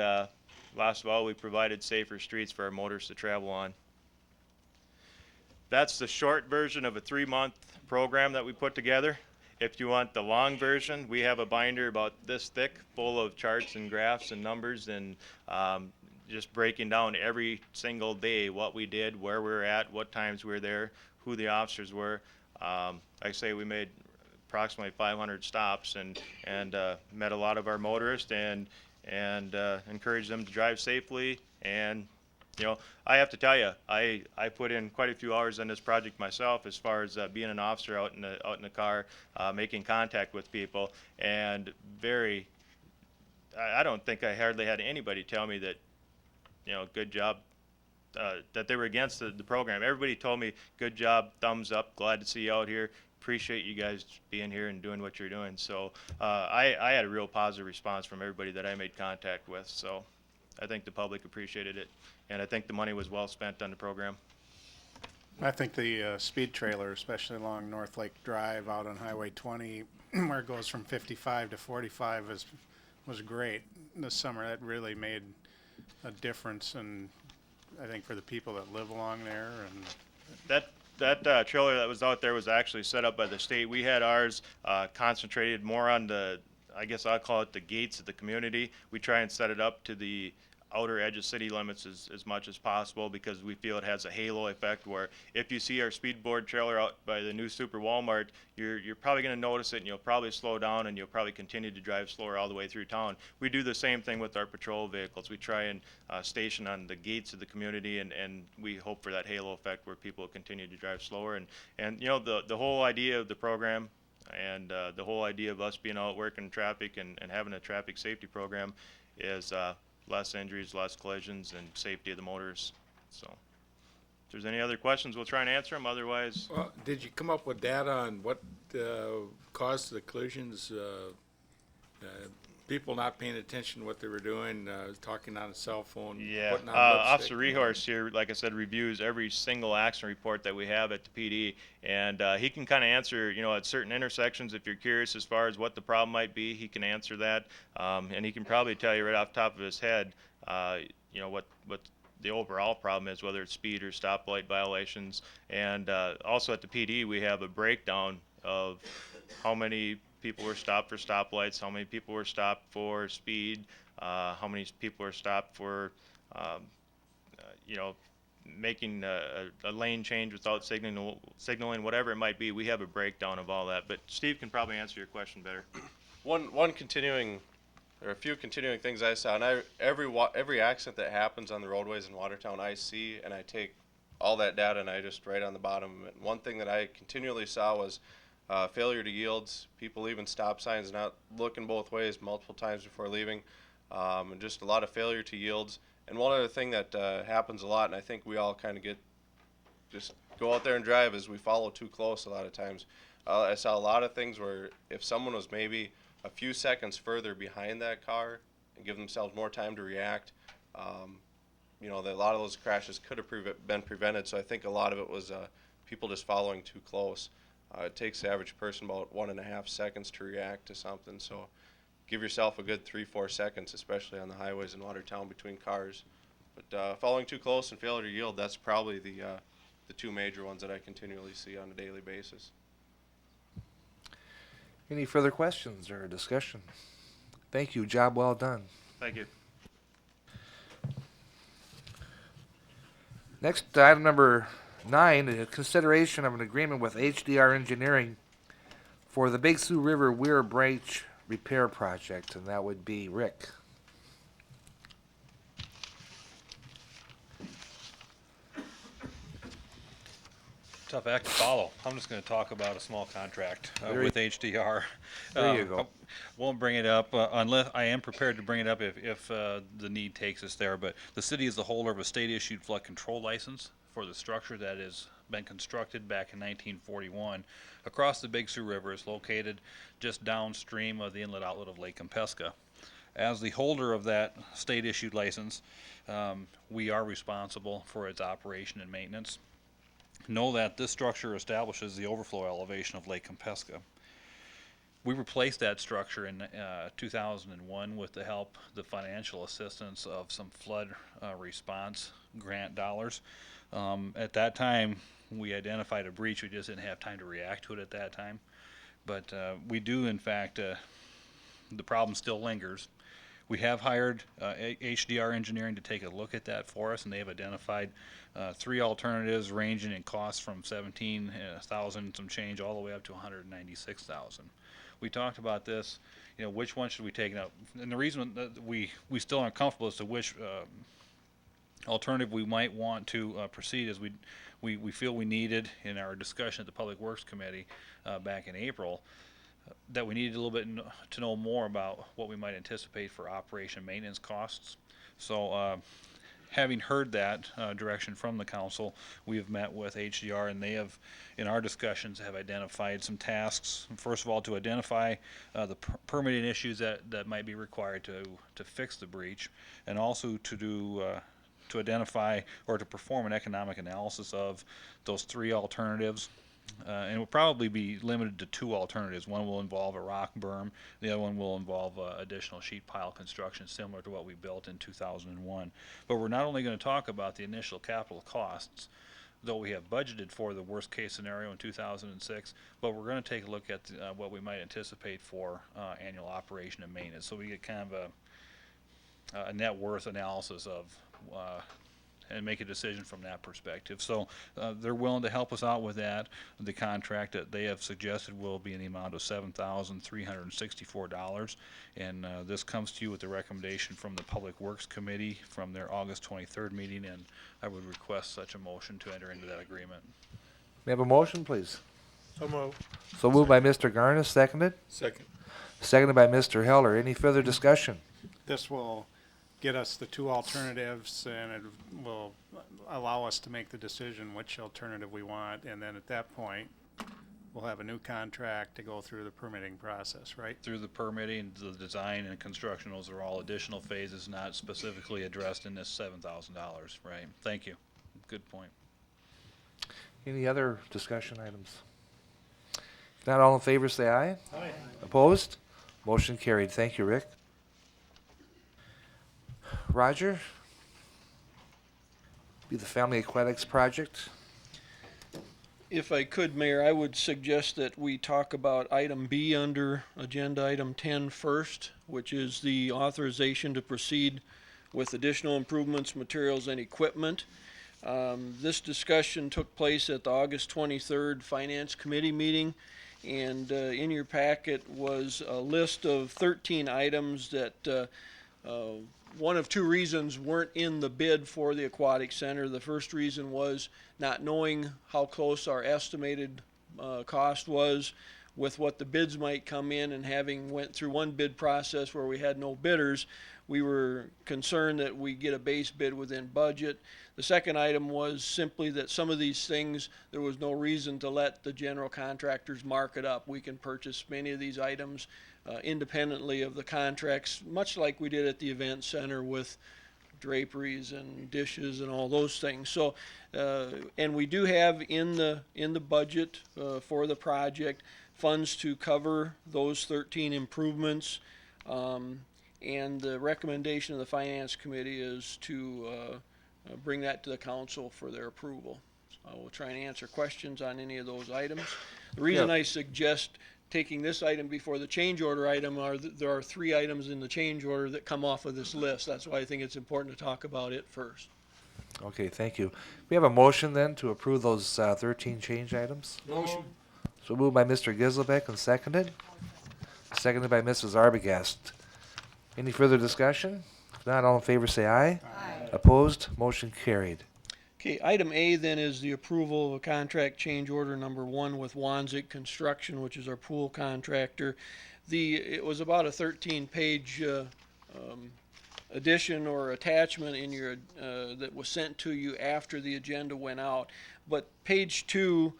last of all, we provided safer streets for our motorists to travel on. That's the short version of a 3-month program that we put together. If you want the long version, we have a binder about this thick full of charts and graphs and numbers, and just breaking down every single day what we did, where we were at, what times we were there, who the officers were. Like I say, we made approximately 500 stops and met a lot of our motorists and encourage them to drive safely. And I have to tell you, I put in quite a few hours on this project myself, as far as being an officer out in the car, making contact with people, and I don't think I hardly had anybody tell me that, good job, that they were against the program. Everybody told me, good job, thumbs up, glad to see you out here. Appreciate you guys being here and doing what you're doing. So I had a real positive response from everybody that I made contact with. So I think the public appreciated it, and I think the money was well spent on the program. I think the speed trailer, especially along North Lake Drive out on Highway 20, where it goes from 55 to 45, was great this summer. That really made a difference, and I think for the people that live along there. And That trailer that was out there was actually set up by the state. We had ours concentrated more on the, I guess I'll call it the gates of the community. We try and set it up to the outer edge of city limits as much as possible, because we feel it has a halo effect where if you see our speedboard trailer out by the new Super Walmart, you're probably going to notice it, and you'll probably slow down, and you'll probably continue to drive slower all the way through town. We do the same thing with our patrol vehicles. We try and station on the gates of the community, and we hope for that halo effect where people continue to drive slower. And you know, the whole idea of the program and the whole idea of us being out working traffic and having a traffic safety program is less injuries, less collisions, and safety of the motors. So if there's any other questions, we'll try and answer them. Otherwise, Well, did you come up with data on what caused the collisions? People not paying attention to what they were doing, talking on a cell phone, yeah, putting on Officer lipstick. Rehorst here, like I said, reviews every single accident report that we have at the PD, and he can kind of answer, you know, at certain intersections, if you're curious as far as what the problem might be, he can answer that, and he can probably tell you right off the top of his head, you know, what the overall problem is, whether it's speed or stoplight violations. And also at the PD, we have a breakdown of how many people were stopped for stoplights, how many people were stopped for speed, how many people were stopped for, you know, making a lane change without signaling, whatever it might be. We have a breakdown of all that. But Steve can probably answer your question better. One continuing, or a few continuing things I saw, and every accident that happens on the roadways in Watertown I see, and I take all that data and I just write on the bottom of it. One thing that I continually saw was failure to yields, people leaving stop signs, not looking both ways multiple times before leaving, and just a lot of failure to yields. And one other thing that happens a lot, and I think we all kind of just go out there and drive, is we follow too close a lot of times. I saw a lot of things where if someone was maybe a few seconds further behind that car and give themselves more time to react, you know, a lot of those crashes could have been prevented. So I think a lot of it was people just following too close. It takes the average person about 1.5 seconds to react to something. So give yourself a good 3-4 seconds, especially on the highways in Watertown between cars. But following too close and failure to yield, that's probably the two major ones that I continually see on a daily basis. Any further questions or discussion? Thank you. Job well done. Thank you. Next, item number 9, is consideration of an agreement with HDR Engineering for the Big Sioux River Weir Branch Repair Project, and that would be Rick. Tough act to follow. I'm just going to talk about a small contract There with HDR. you go. I won't bring it up unless I am prepared to bring it up if the need takes us there. But the city is the holder of a state-issued flood control license for the structure that has been constructed back in 1941 across the Big Sioux River. It's located just downstream of the inlet-outlet of Lake Kempesca. As the holder of that state-issued license, we are responsible for its operation and maintenance. Know that this structure establishes the overflow elevation of Lake Kempesca. We replaced that structure in 2001 with the financial assistance of some flood response grant dollars. At that time, we identified a breach. We just didn't have time to react to it at that time. But we do, in fact, the problem still lingers. We have hired HDR Engineering to take a look at that for us, and they have identified 3 alternatives ranging in costs from $17,000 some change all the way up to $196,000. We talked about this, you know, which one should we take up? And the reason that we still aren't comfortable as to which alternative we might want to proceed is we feel we needed, in our discussion at the Public Works Committee back in April, that we needed a little bit to know more about what we might anticipate for operation and maintenance costs. So having heard that direction from the council, we have met with HDR, and they have, in our discussions, have identified some tasks. First of all, to identify the permitting issues that might be required to fix the breach, and also to to identify or to perform an economic analysis of those three alternatives. And it will probably be limited to two alternatives. One will involve a rock berm, the other one will involve additional sheet pile construction similar to what we built in 2001. But we're not only going to talk about the initial capital costs, though we have budgeted for the worst case scenario in 2006, but we're going to take a look at what we might anticipate for annual operation and maintenance. So we get kind of a net worth analysis of and make a decision from that perspective. So they're willing to help us out with that. The contract that they have suggested will be in the amount of $7,364, and this comes to you with the recommendation from the Public Works Committee from their August 23rd meeting, and I would request such a motion to enter into that agreement. May I have a motion, please? So moved. So moved by Mr. Garnis, seconded? Second. Seconded by Mr. Heller. Any further discussion? This will get us the two alternatives, and it will allow us to make the decision which alternative we want, and then at that point, we'll have a new contract to go through the permitting process, right? Through the permitting, the design and construction, those are all additional phases not specifically addressed in this $7,000, right? Thank you. Good point. Any other discussion items? If not, all in favor say aye. Aye. Opposed? Motion carried. Thank you, Rick. Roger? Be the Family Aquatics Project. If I could, Mayor, I would suggest that we talk about item B under agenda item 10 first, which is the authorization to proceed with additional improvements, materials, and equipment. This discussion took place at the August 23rd Finance Committee meeting, and in your packet was a list of 13 items that one of two reasons weren't in the bid for the aquatic center. The first reason was not knowing how close our estimated cost was with what the bids might come in, and having went through one bid process where we had no bidders, we were concerned that we get a base bid within budget. The second item was simply that some of these things, there was no reason to let the general contractors mark it up. We can purchase many of these items independently of the contracts, much like we did at the event center with draperies and dishes and all those things. So, and we do have in the budget for the project funds to cover those 13 improvements. And the recommendation of the Finance Committee is to bring that to the council for their approval. So I will try and answer questions on any of those items. The reason I suggest taking this item before the change order item are there are 3 items in the change order that come off of this list. That's why I think it's important to talk about it first. Okay, thank you. We have a motion then to approve those 13 change items. Motion. So moved by Mr. Giselbeck and seconded? Seconded by Mrs. Arbogast. Any further discussion? If not, all in favor say aye. Aye. Opposed? Motion carried. Okay, item A then is the approval of a contract change order number 1 with Wanzik Construction, which is our pool contractor. It was about a 13-page addition or attachment in your that was sent to you after the agenda went out. But page 2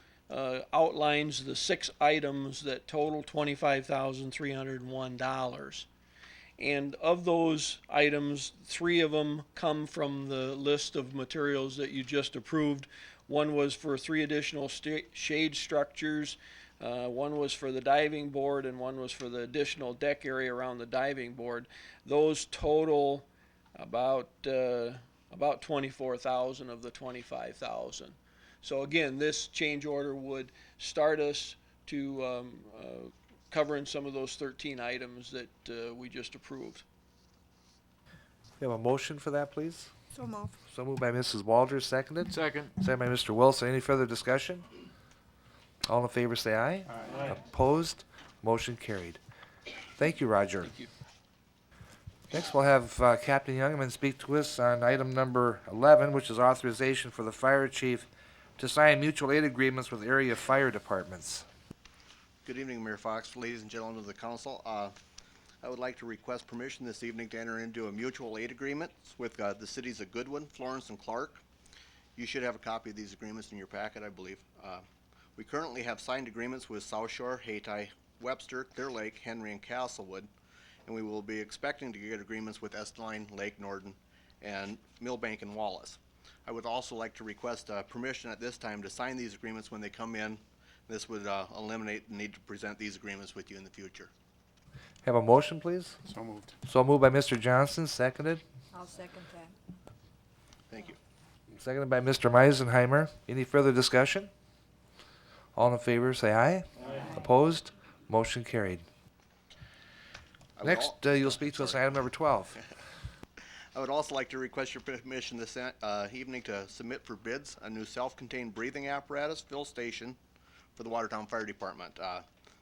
outlines the 6 items that total $25,301. And of those items, 3 of them come from the list of materials that you just approved. One was for 3 additional shade structures, one was for the diving board, and one was for the additional deck area around the diving board. Those total about 24,000 of the 25,000. So again, this change order would start us to covering some of those 13 items that we just approved. We have a motion for that, please? So moved. So moved by Mrs. Walters, seconded? Second. Seconded by Mr. Wilson. Any further discussion? All in favor say aye. Aye. Opposed? Motion carried. Thank you, Roger. Thank you. Next, we'll have Captain Youngman speak to us on item number 11, which is authorization for the fire chief to sign mutual aid agreements with area fire departments. Good evening, Mayor Fox, ladies and gentlemen of the council. I would like to request permission this evening to enter into a mutual aid agreement with the cities of Goodwin, Florence, and Clark. You should have a copy of these agreements in your packet, I believe. We currently have signed agreements with South Shore, Hayti, Webster, Clear Lake, Henry, and Castlewood, and we will be expecting to get agreements with Esteline, Lake Norden, and Millbank and Wallace. I would also like to request permission at this time to sign these agreements when they come in. This would eliminate the need to present these agreements with you in the future. Have a motion, please? So moved. So moved by Mr. Johnson, seconded. I'll second that. Thank you. Seconded by Mr. Meisenheimer. Any further discussion? All in favor, say aye. Aye. Opposed? Motion carried. Next, you'll speak to us on item number 12. I would also like to request your permission this evening to submit for bids a new self-contained breathing apparatus fill station for the Watertown Fire Department.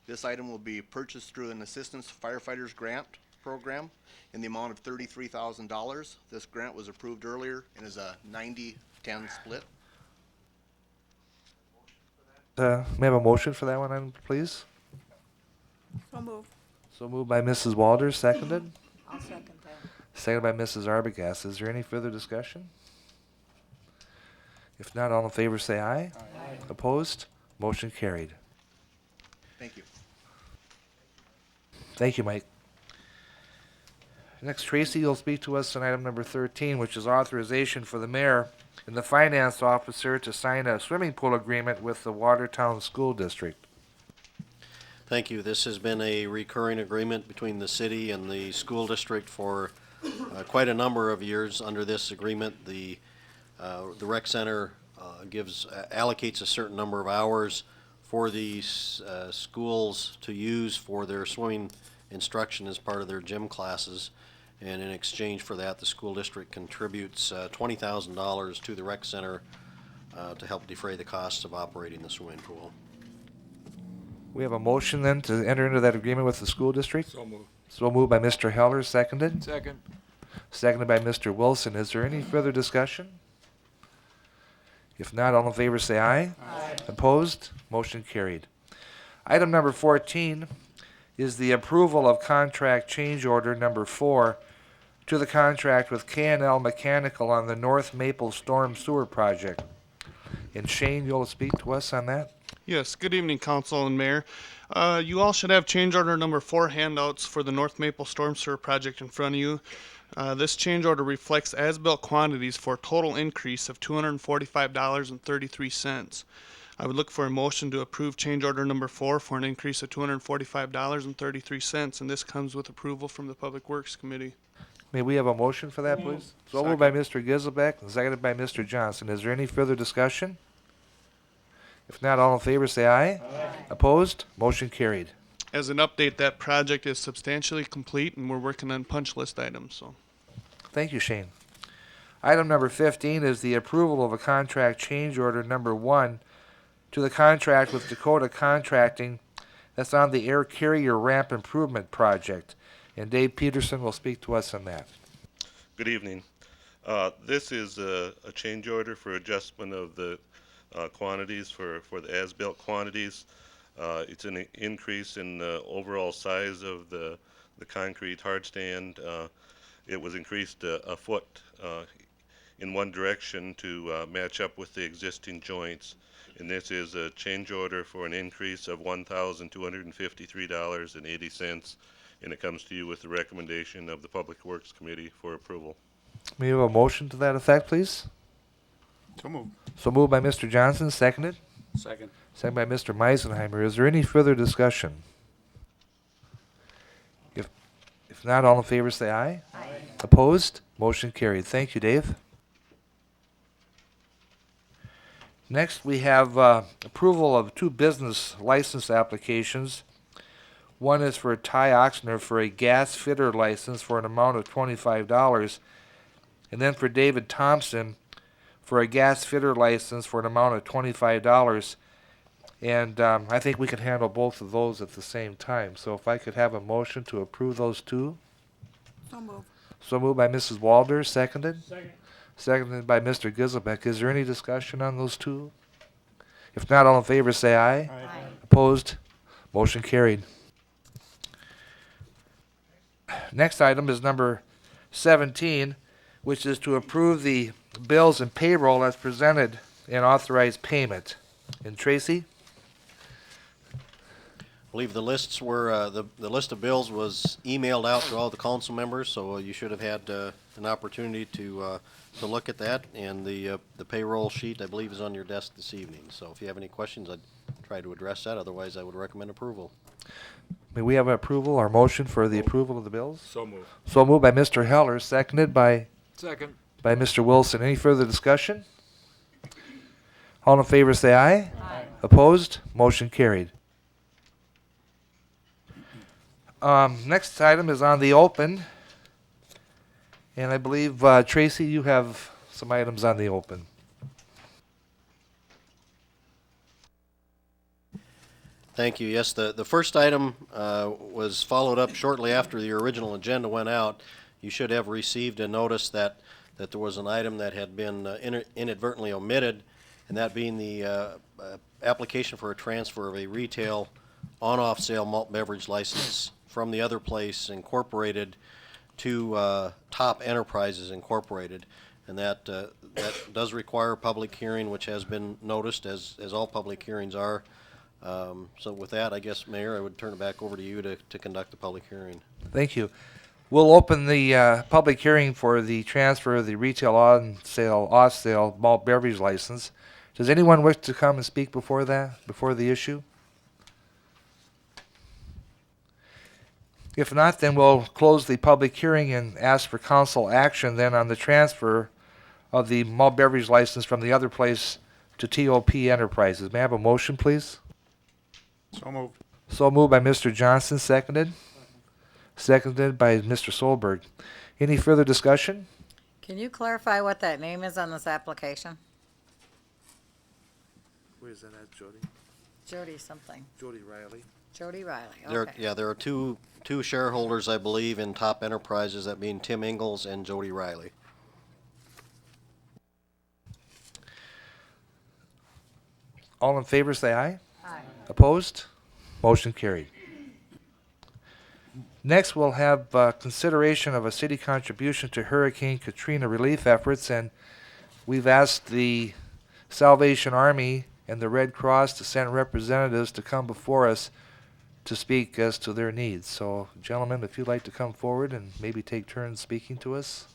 This item will be purchased through an Assistance Firefighters Grant program in the amount of $33,000. This grant was approved earlier and is a 90-10 split. May I have a motion for that one, please? So moved. So moved by Mrs. Walters, seconded. I'll second that. Seconded by Mrs. Arbogast. Is there any further discussion? If not, all in favor say aye. Aye. Opposed? Motion carried. Thank you. Thank you, Mike. Next, Tracy, you'll speak to us on item number 13, which is authorization for the mayor and the finance officer to sign a swimming pool agreement with the Watertown School District. Thank you. This has been a recurring agreement between the city and the school district for quite a number of years. Under this agreement, the rec center allocates a certain number of hours for these schools to use for their swimming instruction as part of their gym classes. And in exchange for that, the school district contributes $20,000 to the rec center to help defray the costs of operating the swimming pool. We have a motion then to enter into that agreement with the school district. So moved. So moved by Mr. Heller, seconded. Second. Seconded by Mr. Wilson. Is there any further discussion? If not, all in favor say aye. Aye. Opposed? Motion carried. Item number 14 is the approval of contract change order number 4 to the contract with K&L Mechanical on the North Maple Storm Sewer Project. And Shane, you'll speak to us on that? Yes, good evening, Council and Mayor. You all should have change order number 4 handouts for the North Maple Storm Sewer Project in front of you. This change order reflects as-built quantities for a total increase of $245.33. I would look for a motion to approve change order number 4 for an increase of $245.33, and this comes with approval from the Public Works Committee. May we have a motion for that, please? So moved by Mr. Giselbeck and seconded by Mr. Johnson. Is there any further discussion? If not, all in favor say aye. Aye. Opposed? Motion carried. As an update, that project is substantially complete, and we're working on punch list items. So, thank you, Shane. Item number 15 is the approval of a contract change order number 1 to the contract with Dakota Contracting that's on the air carrier ramp improvement project. And Dave Peterson will speak to us on that. Good evening. This is a change order for adjustment of the quantities for the as-built quantities. It's an increase in the overall size of the concrete hardstand. It was increased a foot in one direction to match up with the existing joints. And this is a change order for an increase of $1,253.80. And it comes to you with the recommendation of the Public Works Committee for approval. May we have a motion to that effect, please? So moved. So moved by Mr. Johnson, seconded. Second. Seconded by Mr. Meisenheimer. Is there any further discussion? If not, all in favor say aye. Aye. Opposed? Motion carried. Thank you, Dave. Next, we have approval of 2 business license applications. One is for Ty Oxner for a gas fitter license for an amount of $25, and then for David Thompson for a gas fitter license for an amount of $25. And I think we can handle both of those at the same time. So if I could have a motion to approve those 2. So moved. So moved by Mrs. Walder, seconded. Second. Seconded by Mr. Giselbeck. Is there any discussion on those 2? If not, all in favor say aye. Aye. Opposed? Motion carried. Next item is number 17, which is to approve the bills and payroll as presented and authorize payment. And Tracy? believe the lists were, the list of bills was emailed out to all the council members, so you should have had an opportunity to look at that. And the payroll sheet, I believe, is on your desk this evening. So if you have any questions, I'd try to address that. Otherwise, I would recommend approval. May we have an approval or motion for the approval of the bills? So moved. So moved by Mr. Heller, seconded by Second. Mr. Wilson. Any further discussion? All in favor say aye. Aye. Opposed? Motion carried. Next item is on the open. And I believe, Tracy, you have some items on the open. Thank you. Yes, the first item was followed up shortly after the original agenda went out. You should have received a notice that there was an item that had been inadvertently omitted, and that being the application for a transfer of a retail on-off sale malt beverage license from the other place incorporated to Top Enterprises Incorporated. And that does require a public hearing, which has been noticed, as all public hearings are. So with that, I guess, Mayor, I would turn it back over to you to conduct the public hearing. Thank you. We'll open the public hearing for the transfer of the retail on-sale, off-sale malt beverage license. Does anyone wish to come and speak before the issue? If not, then we'll close the public hearing and ask for council action then on the transfer of the malt beverage license from the other place to TOP Enterprises. May I have a motion, please? So moved. So moved by Mr. Johnson, seconded? Seconded by Mr. Solberg. Any further discussion? Can you clarify what that name is on this application? Where is that at, Jody? Jody something. Jody Riley. Jody Riley, okay. There are two shareholders, I believe, in Top Enterprises, that being Tim Ingles and Jody Riley. All in favor say aye. Aye. Opposed? Motion carried. Next, we'll have consideration of a city contribution to Hurricane Katrina relief efforts, and we've asked the Salvation Army and the Red Cross to send representatives to come before us to speak as to their needs. So, gentlemen, if you'd like to come forward and maybe take turns speaking to us.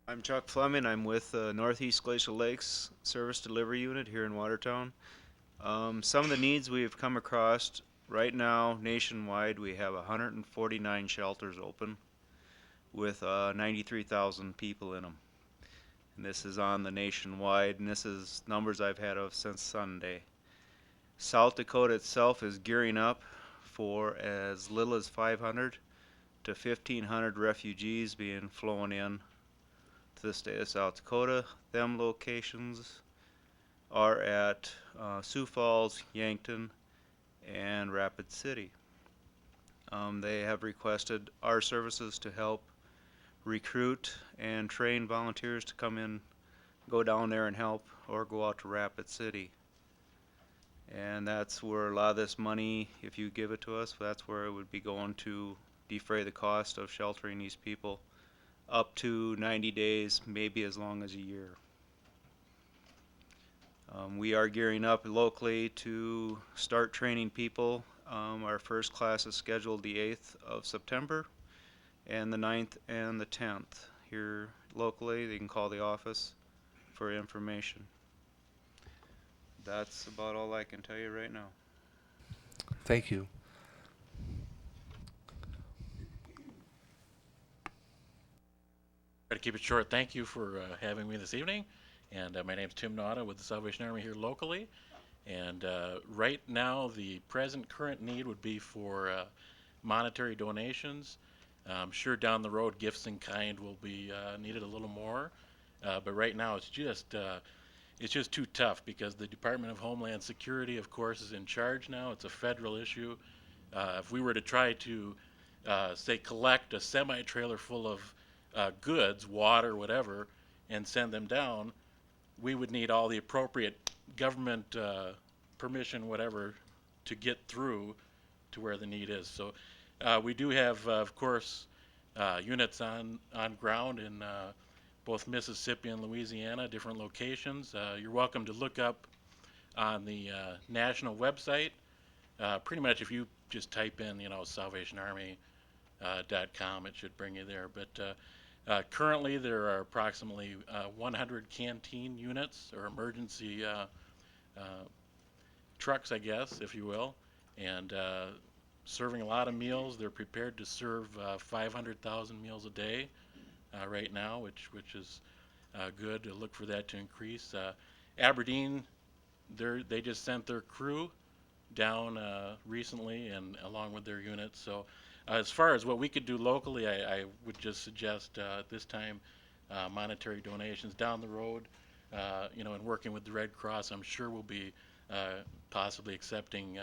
I'm Chuck Fleming. I'm with Northeast Glacial Lakes Service Delivery Unit here in Watertown. Some of the needs we've come across right now nationwide, we have 149 shelters open with 93,000 people in them. And this is on the nationwide, and this is numbers I've had of since Sunday. South Dakota itself is gearing up for as little as 500 to 1,500 refugees being flown in to the state of South Dakota. Them locations are at Sioux Falls, Yankton, and Rapid City. They have requested our services to help recruit and train volunteers to come in, go down there and help, or go out to Rapid City. And that's where a lot of this money, if you give it to us, that's where it would be going to defray the cost of sheltering these people up to 90 days, maybe as long as a year. We are gearing up locally to start training people. Our first class is scheduled the 8th of September and the 9th and the 10th. Here locally, they can call the office for information. That's about all I can tell you right now. Thank you. Try to keep it short. Thank you for having me this evening. And my name's Tim Nauta with the Salvation Army here locally. And right now, the current need would be for monetary donations. I'm sure down the road, gifts in kind will be needed a little more. But right now, it's just too tough because the Department of Homeland Security, of course, is in charge now. It's a federal issue. If we were to try to, say, collect a semi-trailer full of goods, water, whatever, and send them down, we would need all the appropriate government permission, whatever, to get through to where the need is. So we do have, of course, units on ground in both Mississippi and Louisiana, different locations. You're welcome to look up on the national website. Pretty much if you just type in, SalvationArmy.com, it should bring you there. But currently there are approximately 100 canteen units, or emergency trucks, I guess, if you will, and serving a lot of meals. They're prepared to serve 500,000 meals a day right now, which is good. To look for that to increase. Aberdeen, they just sent their crew down recently, and along with their units. So as far as what we could do locally, I would just suggest at this time monetary donations. Down the road, and working with the Red Cross, I'm sure we'll be possibly accepting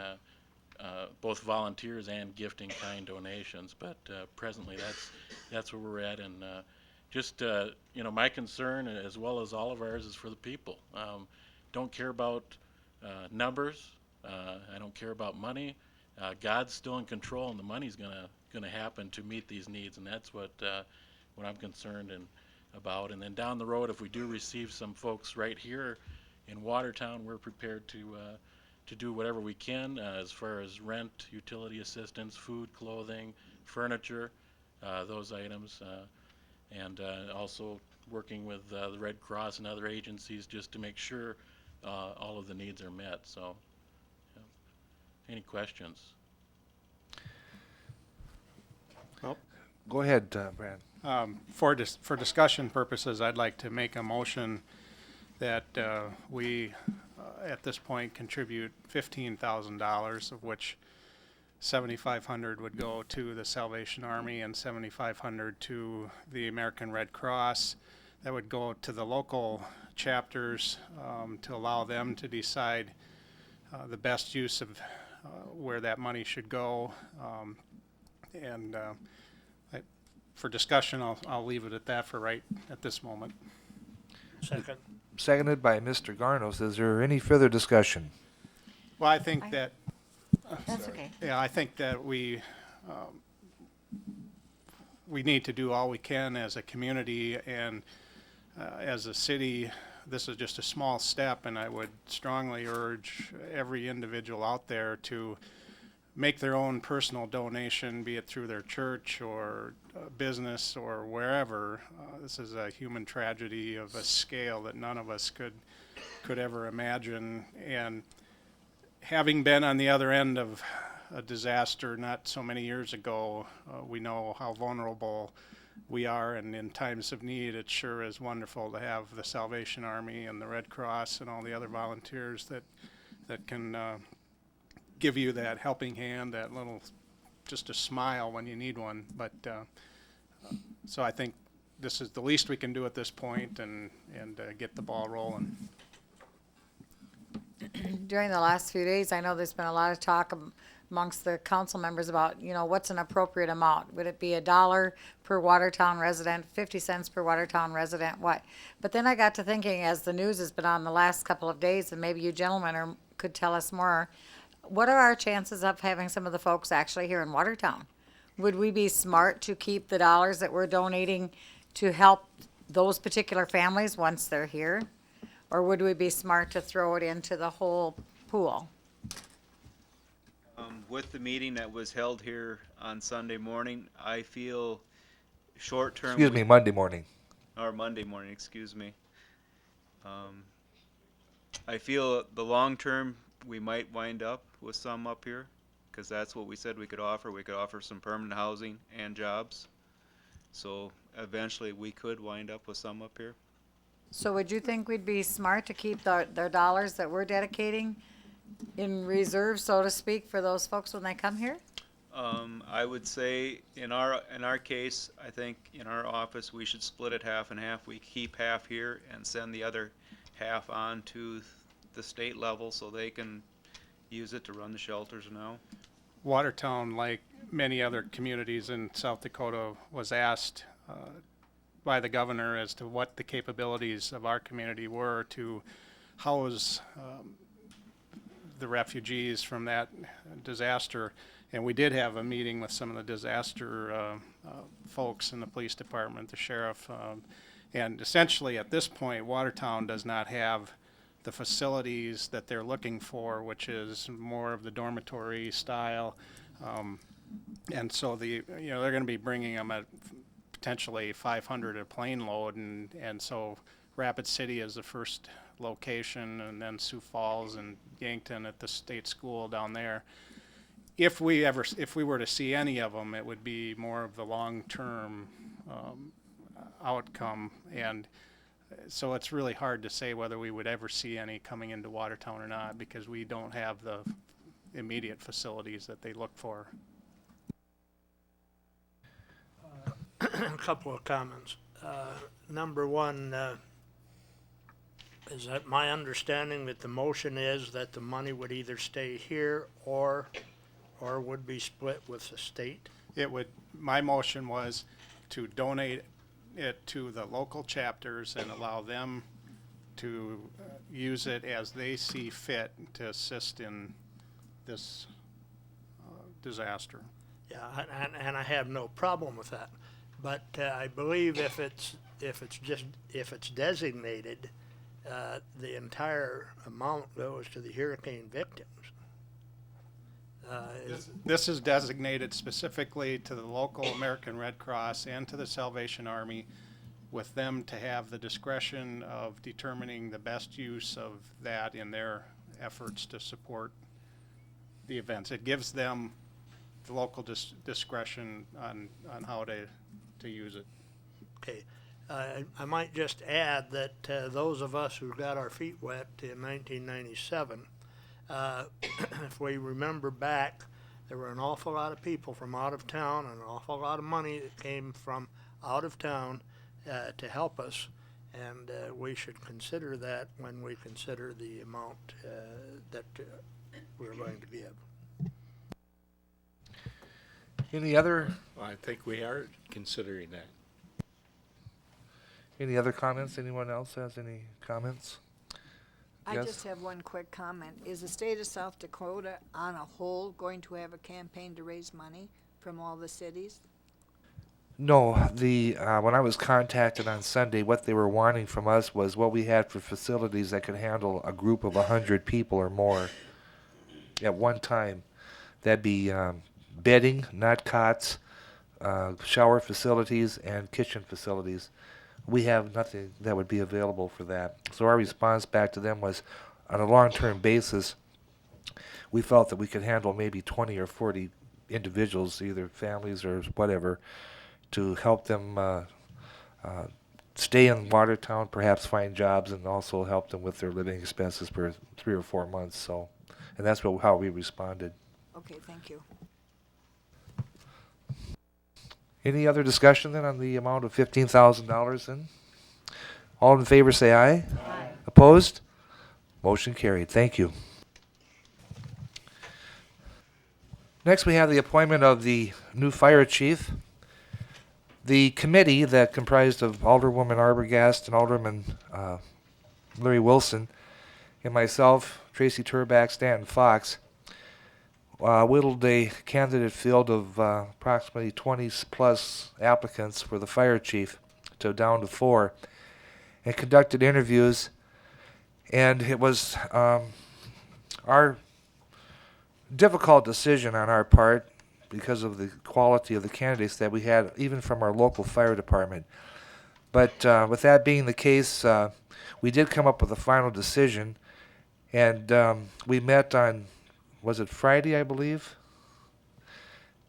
both volunteers and gifting kind donations. But presently, that's where we're at. And just my concern, as well as all of ours, is for the people. Don't care about numbers. I don't care about money. God's still in control, and the money's gonna happen to meet these needs, and that's what I'm concerned about. And then down the road, if we do receive some folks right here in Watertown, we're prepared to do whatever we can as far as rent, utility assistance, food, clothing, furniture, those items, and also working with the Red Cross and other agencies just to make sure all of the needs are met. So, any questions? Well, Go ahead, Brad. For discussion purposes, I'd like to make a motion that we, at this point, contribute $15,000, of which $7,500 would go to the Salvation Army and $7,500 to the American Red Cross. That would go to the local chapters to allow them to decide the best use of where that money should go. For discussion, I'll leave it at that for right at this moment. Second. Seconded by Mr. Garnos. Is there any further discussion? Well, I think that. That's okay. Yeah, I think that we need to do all we can as a community and as a city. This is just a small step, and I would strongly urge every individual out there to make their own personal donation, be it through their church or business or wherever. This is a human tragedy of a scale that none of us could ever imagine. And having been on the other end of a disaster not so many years ago, we know how vulnerable we are, and in times of need, it sure is wonderful to have the Salvation Army and the Red Cross and all the other volunteers that can give you that helping hand, that little, just a smile when you need one. But so I think this is the least we can do at this point, and get the ball rolling. During the last few days, I know there's been a lot of talk amongst the council members about, what's an appropriate amount? Would it be $1 per Watertown resident, 50 cents per Watertown resident, what? But then I got to thinking, as the news has been on the last couple of days, and maybe you gentlemen could tell us more, what are our chances of having some of the folks actually here in Watertown? Would we be smart to keep the dollars that we're donating to help those particular families once they're here? Or would we be smart to throw it into the whole pool? With the meeting that was held here on Sunday morning, I feel short-term. Excuse me, Monday morning. Or Monday morning, excuse me. I feel the long-term, we might wind up with some up here, because that's what we said we could offer. We could offer some permanent housing and jobs. So eventually we could wind up with some up here. So would you think we'd be smart to keep their dollars that we're dedicating in reserve, so to speak, for those folks when they come here? I would say in our case, I think in our office we should split it half and half. We keep half here and send the other half on to the state level so they can use it to run the shelters now. Watertown, like many other communities in South Dakota, was asked by the governor as to what the capabilities of our community were to house the refugees from that disaster. And we did have a meeting with some of the disaster folks in the police department, the sheriff, And essentially, at this point, Watertown does not have the facilities that they're looking for, which is more of the dormitory style. And so they're going to be bringing them at potentially 500 a plane load, and so Rapid City is the first location, and then Sioux Falls and Yankton at the state school down there. If we were to see any of them, it would be more of the long-term outcome, and so it's really hard to say whether we would ever see any coming into Watertown or not, because we don't have the immediate facilities that they look for. A couple of comments. Number one, is that my understanding that the motion is that the money would either stay here or would be split with the state? My motion was to donate it to the local chapters and allow them to use it as they see fit to assist in this disaster. Yeah, and I have no problem with that. But I believe if it's designated, the entire amount goes to the hurricane victims. This is designated specifically to the local American Red Cross and to the Salvation Army, with them to have the discretion of determining the best use of that in their efforts to support the events. It gives them the local discretion on how to use it. Okay. I might just add that those of us who got our feet wet in 1997, if we remember back, there were an awful lot of people from out of town and an awful lot of money that came from out of town to help us, and we should consider that when we consider the amount that we're going to give. Any other I think we are considering that. Any other comments? Anyone else has any comments? I Yes? just have one quick comment. Is the state of South Dakota on a whole going to have a campaign to raise money from all the cities? No, when I was contacted on Sunday, what they were wanting from us was what we had for facilities that could handle a group of 100 people or more at one time. That'd be bedding, not cots, shower facilities, and kitchen facilities. We have nothing that would be available for that. So our response back to them was, on a long-term basis, we felt that we could handle maybe 20 or 40 individuals, either families or whatever, to help them stay in Watertown, perhaps find jobs, and also help them with their living expenses for 3 or 4 months. So, and that's how we responded. Okay, thank you. Any other discussion then on the amount of $15,000 then? All in favor say aye. Aye. Opposed? Motion carried. Thank you. Next we have the appointment of the new fire chief. The committee that comprised of Alderwoman Arbogast and Alderman Larry Wilson and myself, Tracy Turback, Stanton Fox, whittled a candidate field of approximately 20 plus applicants for the fire chief down to 4, and conducted interviews. And it was our difficult decision on our part, because of the quality of the candidates that we had, even from our local fire department. But with that being the case, we did come up with a final decision, and we met on, was it Friday, I believe,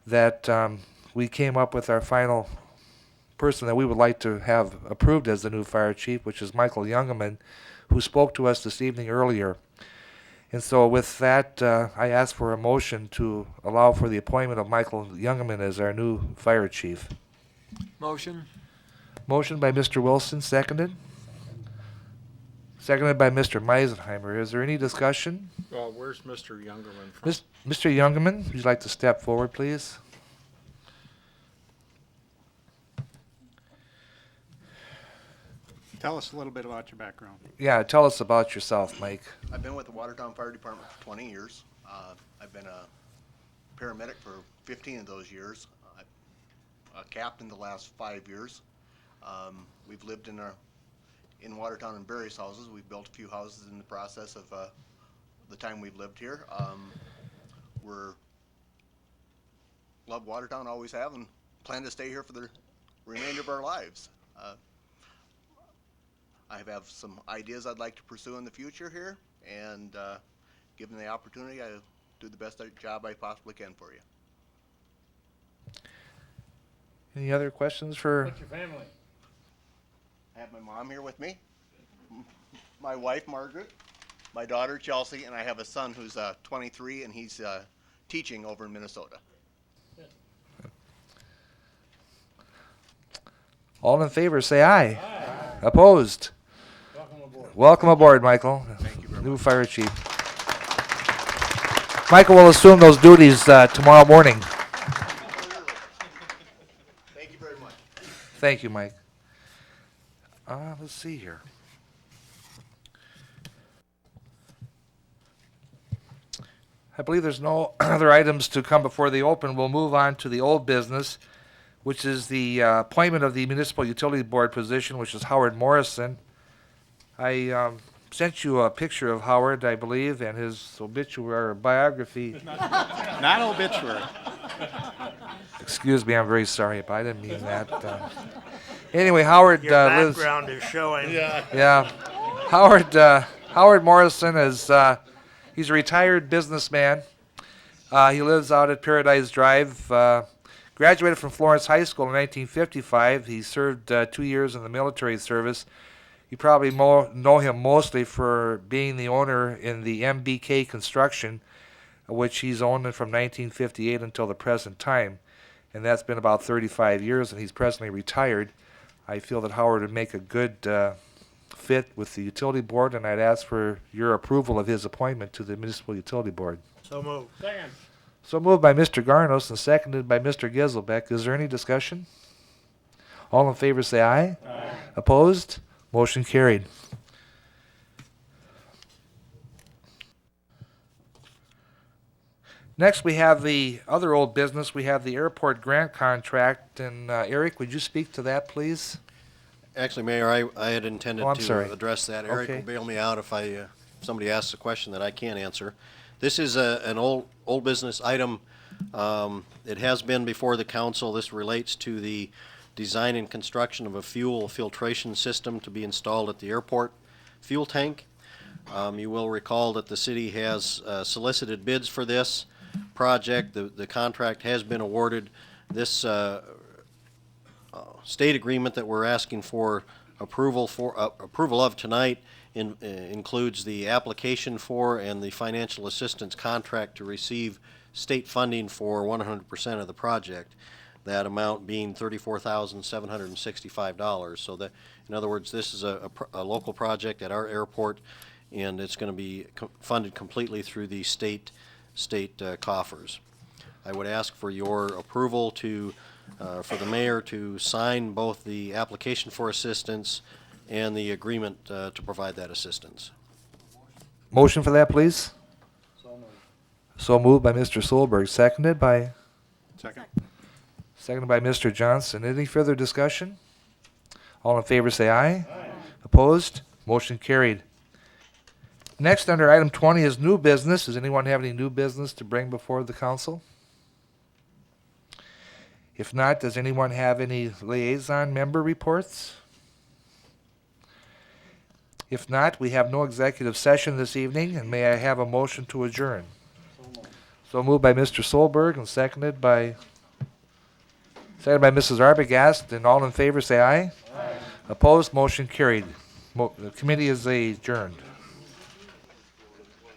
that we came up with our final person that we would like to have approved as the new fire chief, which is Michael Youngerman, who spoke to us this evening earlier. And so with that, I ask for a motion to allow for the appointment of Michael Youngerman as our new fire chief. Motion. Motion by Mr. Wilson, seconded. Seconded by Mr. Meisenheimer. Is there any discussion? Well, where's Mr. Youngerman from? Mr. Youngerman, would you like to step forward, please? Tell us a little bit about your background. Yeah, tell us about yourself, Mike. I've been with the Watertown Fire Department for 20 years. I've been a paramedic for 15 of those years. A captain the last 5 years. We've lived in Watertown in various houses. We've built a few houses in the process of the time we've lived here. Love Watertown, always have, and plan to stay here for the remainder of our lives. I have some ideas I'd like to pursue in the future here, and given the opportunity, I'll do the best job I possibly can for you. Any other questions for? What's your family? I have my mom here with me, my wife Margaret, my daughter Chelsea, and I have a son who's 23 and he's teaching over in Minnesota. All in favor, say aye. Aye. Opposed? Welcome aboard. Welcome aboard, Michael. Thank you very New fire chief. Michael will assume those duties tomorrow morning. Thank you very much. Thank you, Mike. Let's see here. I believe there's no other items to come before the open. We'll move on to the old business, which is the appointment of the Municipal Utility Board position, which is Howard Morrison. I sent you a picture of Howard, I believe, and his obituary or biography. Not obituary. Excuse me, I'm very sorry, but I didn't mean that. Anyway, Howard Your lives. background is showing. Yeah, Howard Morrison is he's a retired businessman. He lives out at Paradise Drive. Graduated from Florence High School in 1955. He served 2 years in the military service. You probably know him mostly for being the owner in the MBK Construction, which he's owned from 1958 until the present time. And that's been about 35 years, and he's presently retired. I feel that Howard would make a good fit with the utility board, and I'd ask for your approval of his appointment to the Municipal Utility Board. So moved. Second. So moved by Mr. Garnos and seconded by Mr. Giselbeck. Is there any discussion? All in favor say aye. Aye. Opposed? Motion carried. Next, we have the other old business. We have the airport grant contract. And Eric, would you speak to that, please? Actually, Mayor, I had intended Oh, I'm to sorry. address that. Eric Okay. will bail me out if somebody asks a question that I can't answer. This is an old business item. It has been before the council. This relates to the design and construction of a fuel filtration system to be installed at the airport fuel tank. You will recall that the city has solicited bids for this project. The contract has been awarded. This state agreement that we're asking for approval of tonight includes the application for and the financial assistance contract to receive state funding for 100% of the project. That amount being $34,765. So that, in other words, this is a local project at our airport, and it's going to be funded completely through the state coffers. I would ask for your approval for the mayor to sign both the application for assistance and the agreement to provide that assistance. Motion for that, please. So moved by Mr. Solberg, seconded by Mr. Johnson. Any further discussion? All in favor say aye. Aye. Opposed? Motion carried. Next, under item 20 is new business. Does anyone have any new business to bring before the council? If not, does anyone have any liaison member reports? If not, we have no executive session this evening, and may I have a motion to adjourn? So moved by Mr. Solberg and seconded by Mrs. Arbogast, and all in favor say aye. Aye. Opposed, motion carried. The committee is adjourned.